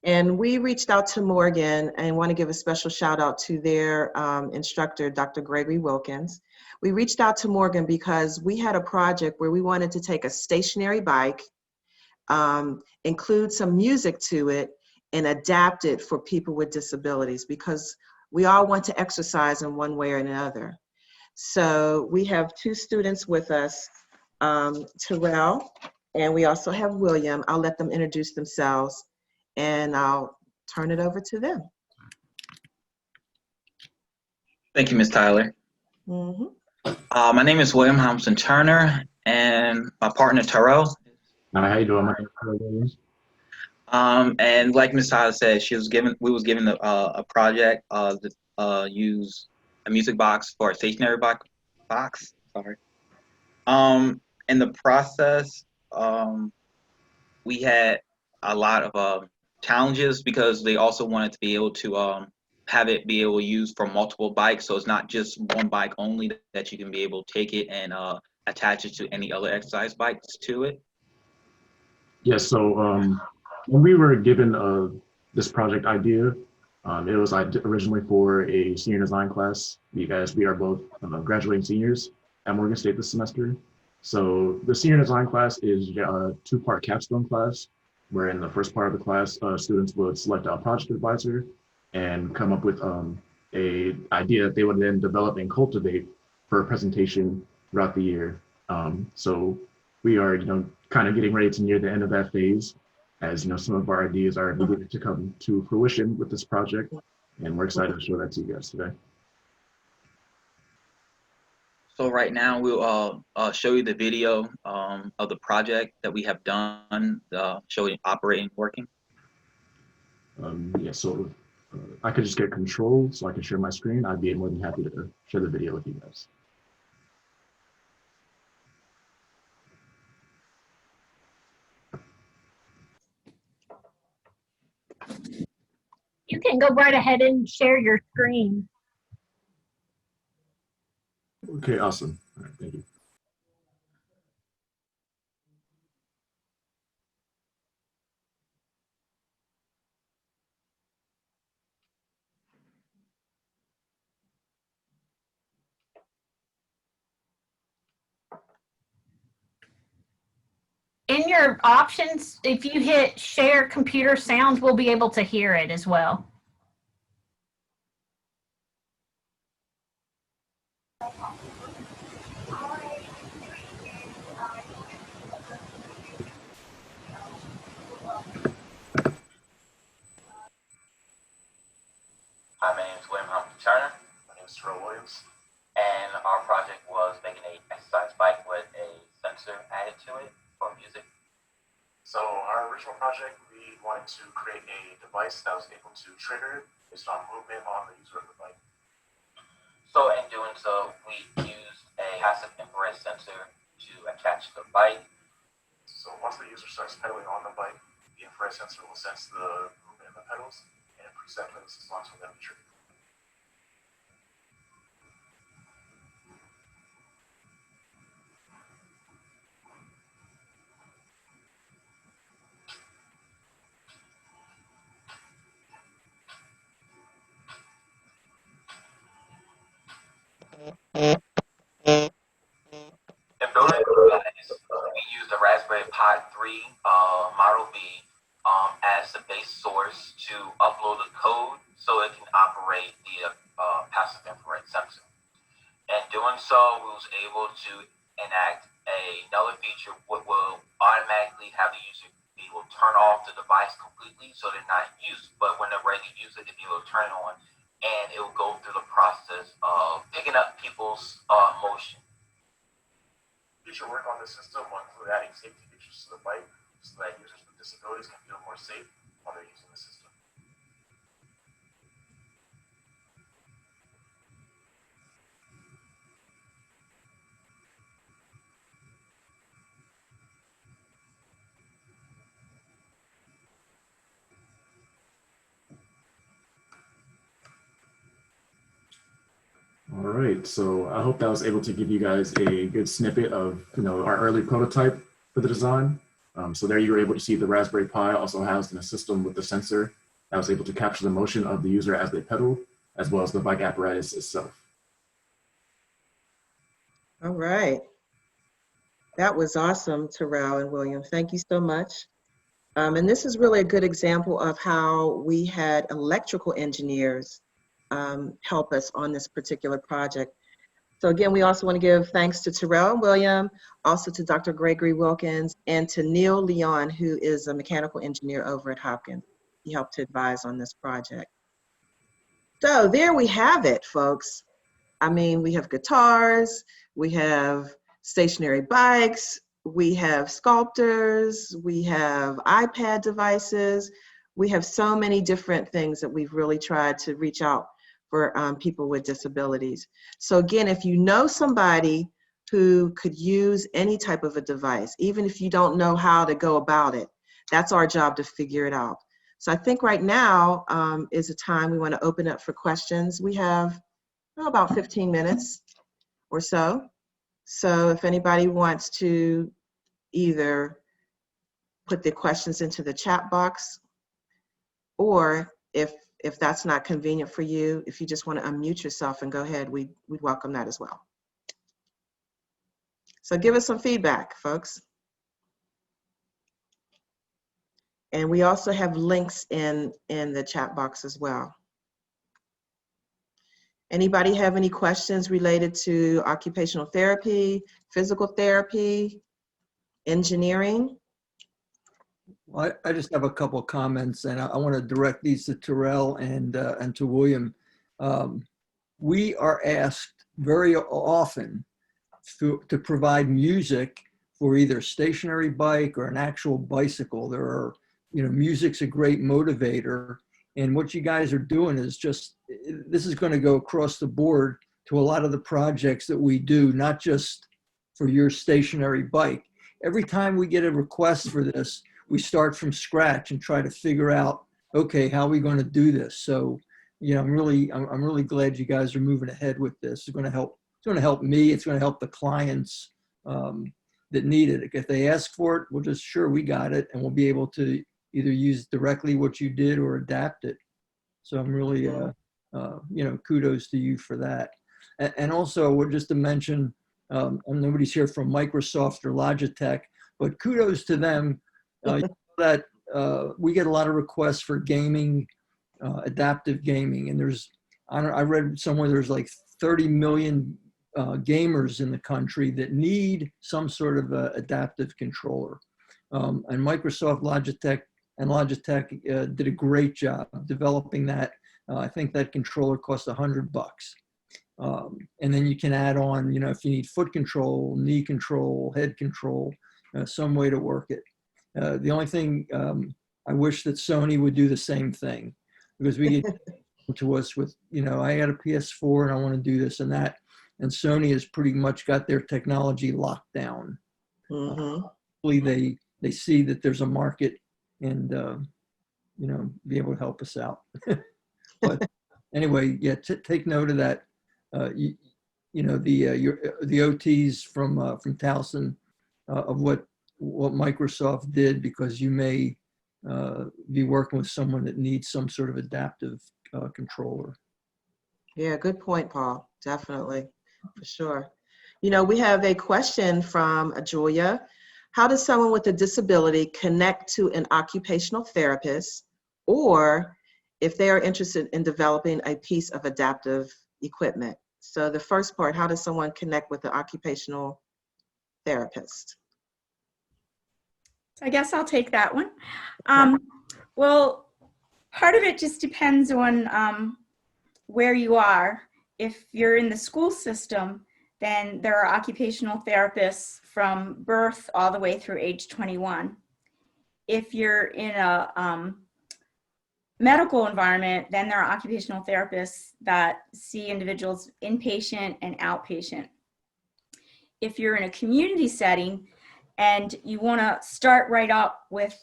And we reached out to Morgan and want to give a special shout out to their instructor, Dr. Gregory Wilkins. We reached out to Morgan because we had a project where we wanted to take a stationary bike, include some music to it, and adapt it for people with disabilities, because we all want to exercise in one way or another. So we have two students with us, Terrell, and we also have William. I'll let them introduce themselves, and I'll turn it over to them. Thank you, Ms. Tyler. Mm-hmm. My name is William Thompson Turner, and my partner Terrell. Hi, how you doing? My name is Terrell Williams. And like Ms. Tyler said, we was given a project to use a music box for a stationary box. Sorry. In the process, we had a lot of challenges because they also wanted to be able to have it be able to use for multiple bikes, so it's not just one bike only, that you can be able to take it and attach it to any other exercise bikes to it. Yes, so when we were given this project idea, it was originally for a senior design class because we are both graduating seniors at Morgan State this semester. So the senior design class is a two-part capstone class, where in the first part of the class, students would select a project advisor and come up with a idea that they would then develop and cultivate for a presentation throughout the year. So we are, kind of getting ready to near the end of that phase, as some of our ideas are beginning to come to fruition with this project, and we're excited to show that to you guys today. So right now we'll show you the video of the project that we have done, showing operating, working. Yeah, so I could just get control so I can share my screen. I'd be more than happy to share the video with you guys. You can go right ahead and share your screen. Okay, awesome. All right, thank you. In your options, if you hit share computer sounds, we'll be able to hear it as well. Hi, my name is William Humphrey Turner. My name is Terrell Williams. And our project was making an exercise bike with a sensor added to it for music. So our original project, we wanted to create a device that was able to trigger based on movement on the user of the bike. So in doing so, we used a passive infrared sensor to attach to the bike. So once the user starts pedaling on the bike, the infrared sensor will sense the movement in the pedals and preset those songs for them to trigger. In building this, we used a Raspberry Pi 3 Model B as the base source to upload the code so it can operate the passive infrared sensor. In doing so, we was able to enact another feature will automatically have the user be able to turn off the device completely so they're not used, but when they're ready to use it, they'll be able to turn it on, and it will go through the process of picking up people's motion. Future work on the system will include adding safety features to the bike so that users with disabilities can feel more safe while they're using the system. All right, so I hope that was able to give you guys a good snippet of our early prototype for the design. So there you were able to see the Raspberry Pi also housed in a system with the sensor that was able to capture the motion of the user as they pedal, as well as the bike apparatus itself. All right. That was awesome, Terrell and William. Thank you so much. And this is really a good example of how we had electrical engineers help us on this particular project. So again, we also want to give thanks to Terrell and William, also to Dr. Gregory Wilkins, and to Neil Leon, who is a mechanical engineer over at Hopkins. He helped to advise on this project. So there we have it, folks. I mean, we have guitars, we have stationary bikes, we have sculptors, we have iPad devices. We have so many different things that we've really tried to reach out for people with disabilities. So again, if you know somebody who could use any type of a device, even if you don't know how to go about it, that's our job to figure it out. So I think right now is a time we want to open up for questions. We have about 15 minutes or so. So if anybody wants to either put the questions into the chat box, or if that's not convenient for you, if you just want to unmute yourself and go ahead, we'd welcome that as well. So give us some feedback, folks. And we also have links in the chat box as well. Anybody have any questions related to occupational therapy, physical therapy, engineering? Well, I just have a couple of comments, and I want to direct these to Terrell and to William. We are asked very often to provide music for either a stationary bike or an actual bicycle. There are, music's a great motivator, and what you guys are doing is just, this is going to go across the board to a lot of the projects that we do, not just for your stationary bike. Every time we get a request for this, we start from scratch and try to figure out, okay, how are we going to do this? So, I'm really glad you guys are moving ahead with this. It's going to help. It's going to help me. It's going to help the clients that need it. If they ask for it, we'll just, sure, we got it, and we'll be able to either use directly what you did or adapt it. So I'm really, kudos to you for that. And also, just to mention, nobody's here from Microsoft or Logitech, but kudos to them. That we get a lot of requests for gaming, adaptive gaming, and I read somewhere there's like 30 million gamers in the country that need some sort of adaptive controller. And Microsoft, Logitech did a great job developing that. I think that controller cost $100. And then you can add on, if you need foot control, knee control, head control, some way to work it. The only thing I wish that Sony would do the same thing, because we get to us with, I got a PS4 and I want to do this and that. And Sony has pretty much got their technology locked down. Hopefully they see that there's a market and, be able to help us out. But anyway, yeah, take note of that. The OTs from Towson of what Microsoft did, because you may be working with someone that needs some sort of adaptive controller. Yeah, good point, Paul. Definitely, for sure. We have a question from Julia. How does someone with a disability connect to an occupational therapist, or if they are interested in developing a piece of adaptive equipment? So the first part, how does someone connect with the occupational therapist. So I guess I'll take that one. Well, part of it just depends on where you are. If you're in the school system, then there are occupational therapists from birth all the way through age 21. If you're in a medical environment, then there are occupational therapists that see individuals inpatient and outpatient. If you're in a community setting and you want to start right up with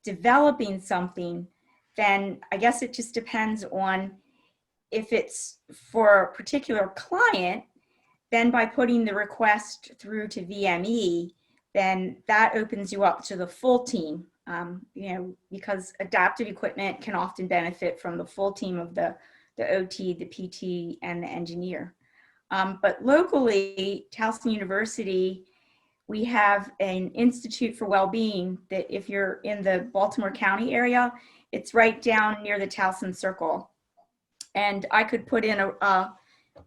developing something, then I guess it just depends on if it's for a particular client. Then by putting the request through to VME, then that opens you up to the full team, because adaptive equipment can often benefit from the full team of the OT, the PT, and the engineer. But locally, Towson University, we have an Institute for Wellbeing that if you're in the Baltimore County area, it's right down near the Towson Circle. And I could put in I'll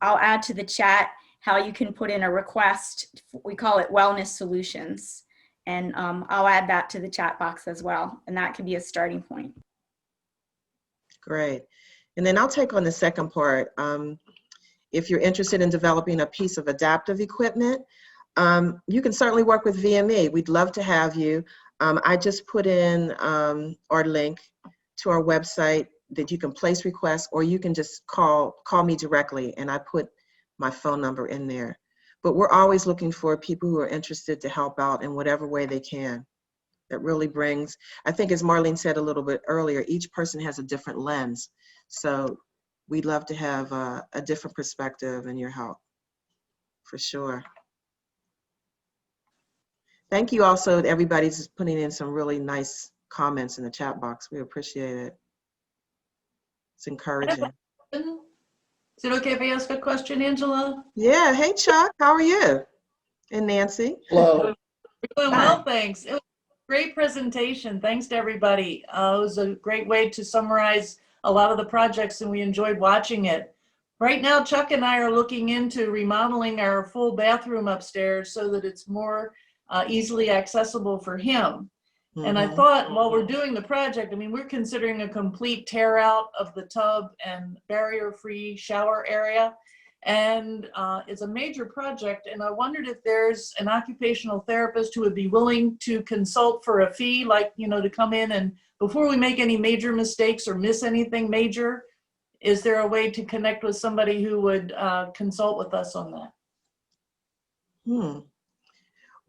add to the chat how you can put in a request. We call it Wellness Solutions. And I'll add that to the chat box as well. And that can be a starting point. Great. And then I'll take on the second part. If you're interested in developing a piece of adaptive equipment, you can certainly work with VME. We'd love to have you. I just put in our link to our website that you can place requests, or you can just call me directly, and I put my phone number in there. But we're always looking for people who are interested to help out in whatever way they can. That really brings, I think as Marlene said a little bit earlier, each person has a different lens. So we'd love to have a different perspective and your help, for sure. Thank you also to everybody who's putting in some really nice comments in the chat box. We appreciate it. It's encouraging. Is it okay if I ask a question, Angela? Yeah, hey Chuck, how are you? And Nancy. Hello. Doing well, thanks. It was a great presentation. Thanks to everybody. It was a great way to summarize a lot of the projects, and we enjoyed watching it. Right now, Chuck and I are looking into remodeling our full bathroom upstairs so that it's more easily accessible for him. And I thought while we're doing the project, I mean, we're considering a complete tear out of the tub and barrier-free shower area. And it's a major project. And I wondered if there's an occupational therapist who would be willing to consult for a fee, like, to come in and before we make any major mistakes or miss anything major, is there a way to connect with somebody who would consult with us on that?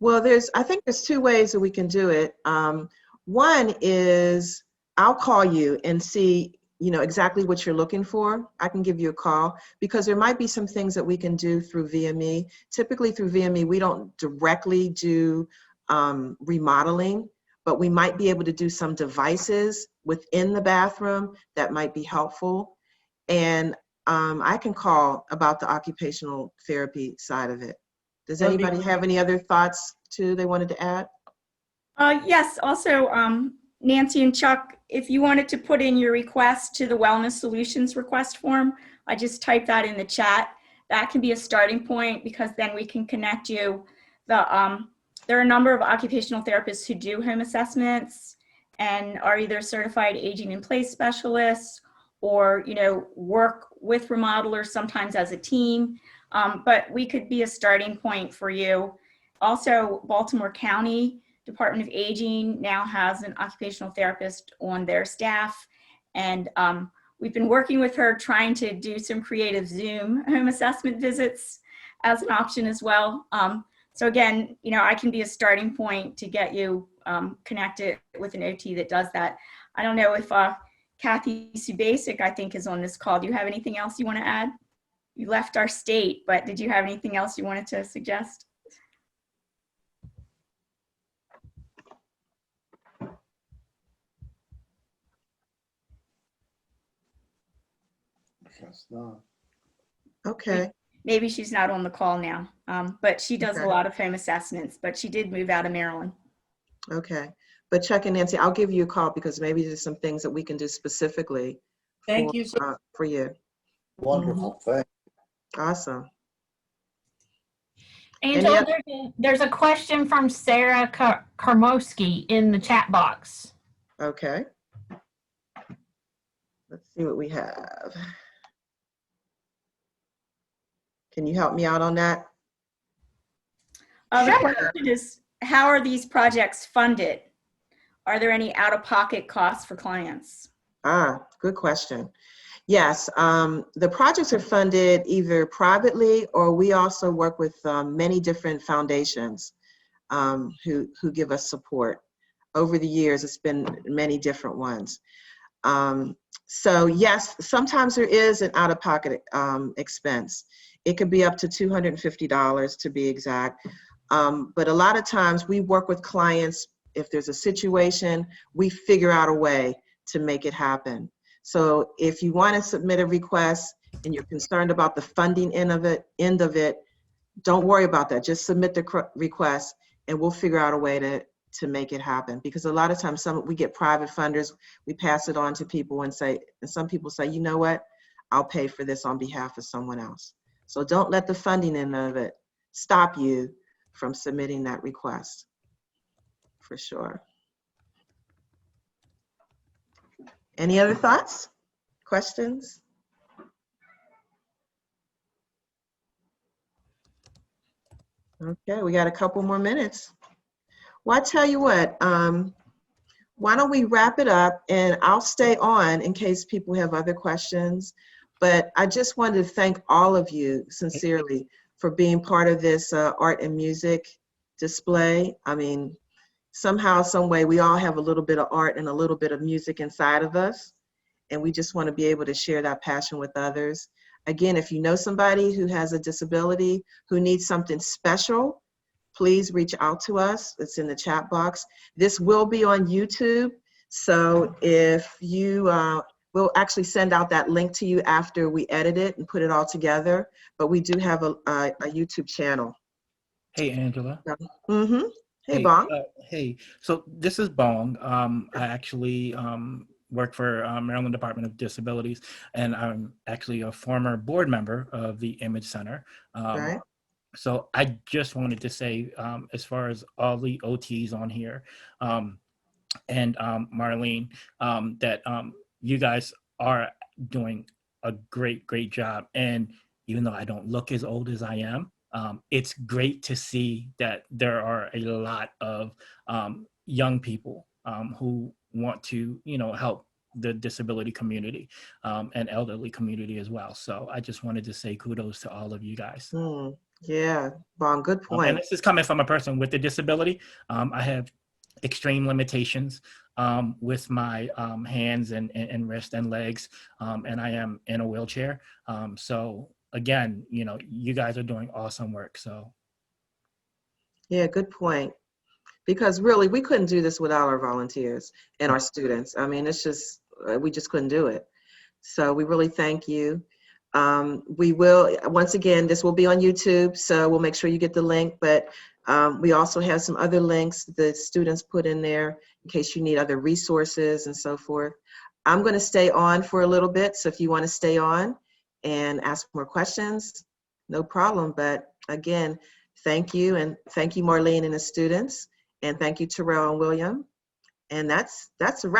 Well, I think there's two ways that we can do it. One is I'll call you and see, exactly what you're looking for. I can give you a call because there might be some things that we can do through VME. Typically through VME, we don't directly do remodeling, but we might be able to do some devices within the bathroom that might be helpful. And I can call about the occupational therapy side of it. Does anybody have any other thoughts they wanted to add? Yes, also Nancy and Chuck, if you wanted to put in your request to the Wellness Solutions request form, I just typed that in the chat. That can be a starting point because then we can connect you. There are a number of occupational therapists who do home assessments and are either certified aging in place specialists or, work with remodelers sometimes as a team. But we could be a starting point for you. Also, Baltimore County Department of Aging now has an occupational therapist on their staff. And we've been working with her trying to do some creative Zoom home assessment visits as an option as well. So again, I can be a starting point to get you connected with an OT that does that. I don't know if Kathy Subasic, I think, is on this call. Do you have anything else you want to add? You left our state, but did you have anything else you wanted to suggest? Okay. Maybe she's not on the call now, but she does a lot of home assessments, but she did move out of Maryland. Okay. But Chuck and Nancy, I'll give you a call because maybe there's some things that we can do specifically for you. Wonderful. Thanks. Awesome. Angela, there's a question from Sarah Karmowski in the chat box. Okay. Let's see what we have. Can you help me out on that? The question is, how are these projects funded? Are there any out-of-pocket costs for clients? Good question. Yes, the projects are funded either privately, or we also work with many different foundations who give us support. Over the years, it's been many different ones. So yes, sometimes there is an out-of-pocket expense. It could be up to $250 to be exact. But a lot of times we work with clients. If there's a situation, we figure out a way to make it happen. So if you want to submit a request and you're concerned about the funding end of it, don't worry about that. Just submit the request and we'll figure out a way to make it happen. Because a lot of times we get private funders, we pass it on to people and some people say, you know what, I'll pay for this on behalf of someone else. So don't let the funding end of it stop you from submitting that request, for sure. Any other thoughts, questions? Okay, we got a couple more minutes. Well, I tell you what, why don't we wrap it up, and I'll stay on in case people have other questions. But I just wanted to thank all of you sincerely for being part of this art and music display. I mean, somehow, some way, we all have a little bit of art and a little bit of music inside of us, and we just want to be able to share that passion with others. Again, if you know somebody who has a disability, who needs something special, please reach out to us. It's in the chat box. This will be on YouTube, so if you, we'll actually send out that link to you after we edit it and put it all together, but we do have a YouTube channel. Hey, Angela. Mm-hmm. Hey, Bong. Hey, so this is Bong. I actually work for Maryland Department of Disabilities, and I'm actually a former board member of the Image Center. Right. So I just wanted to say, as far as all the OTs on here, and Marlene, that you guys are doing a great job. And even though I don't look as old as I am, it's great to see that there are a lot of young people who want to, help the disability community and elderly community as well. So I just wanted to say kudos to all of you guys. Yeah, Bon, good point. And this is coming from a person with a disability. I have extreme limitations with my hands and wrist and legs, and I am in a wheelchair. So again, you guys are doing awesome work. So yeah, good point. Because really, we couldn't do this without our volunteers and our students. I mean, it's just, we just couldn't do it. So we really thank you. We will, once again, this will be on YouTube, so we'll make sure you get the link, but we also have some other links the students put in there in case you need other resources and so forth. I'm going to stay on for a little bit, so if you want to stay on and ask more questions, no problem. But again, thank you, and thank you, Marlene and the students, and thank you, Terrell and William. And that's a wrap.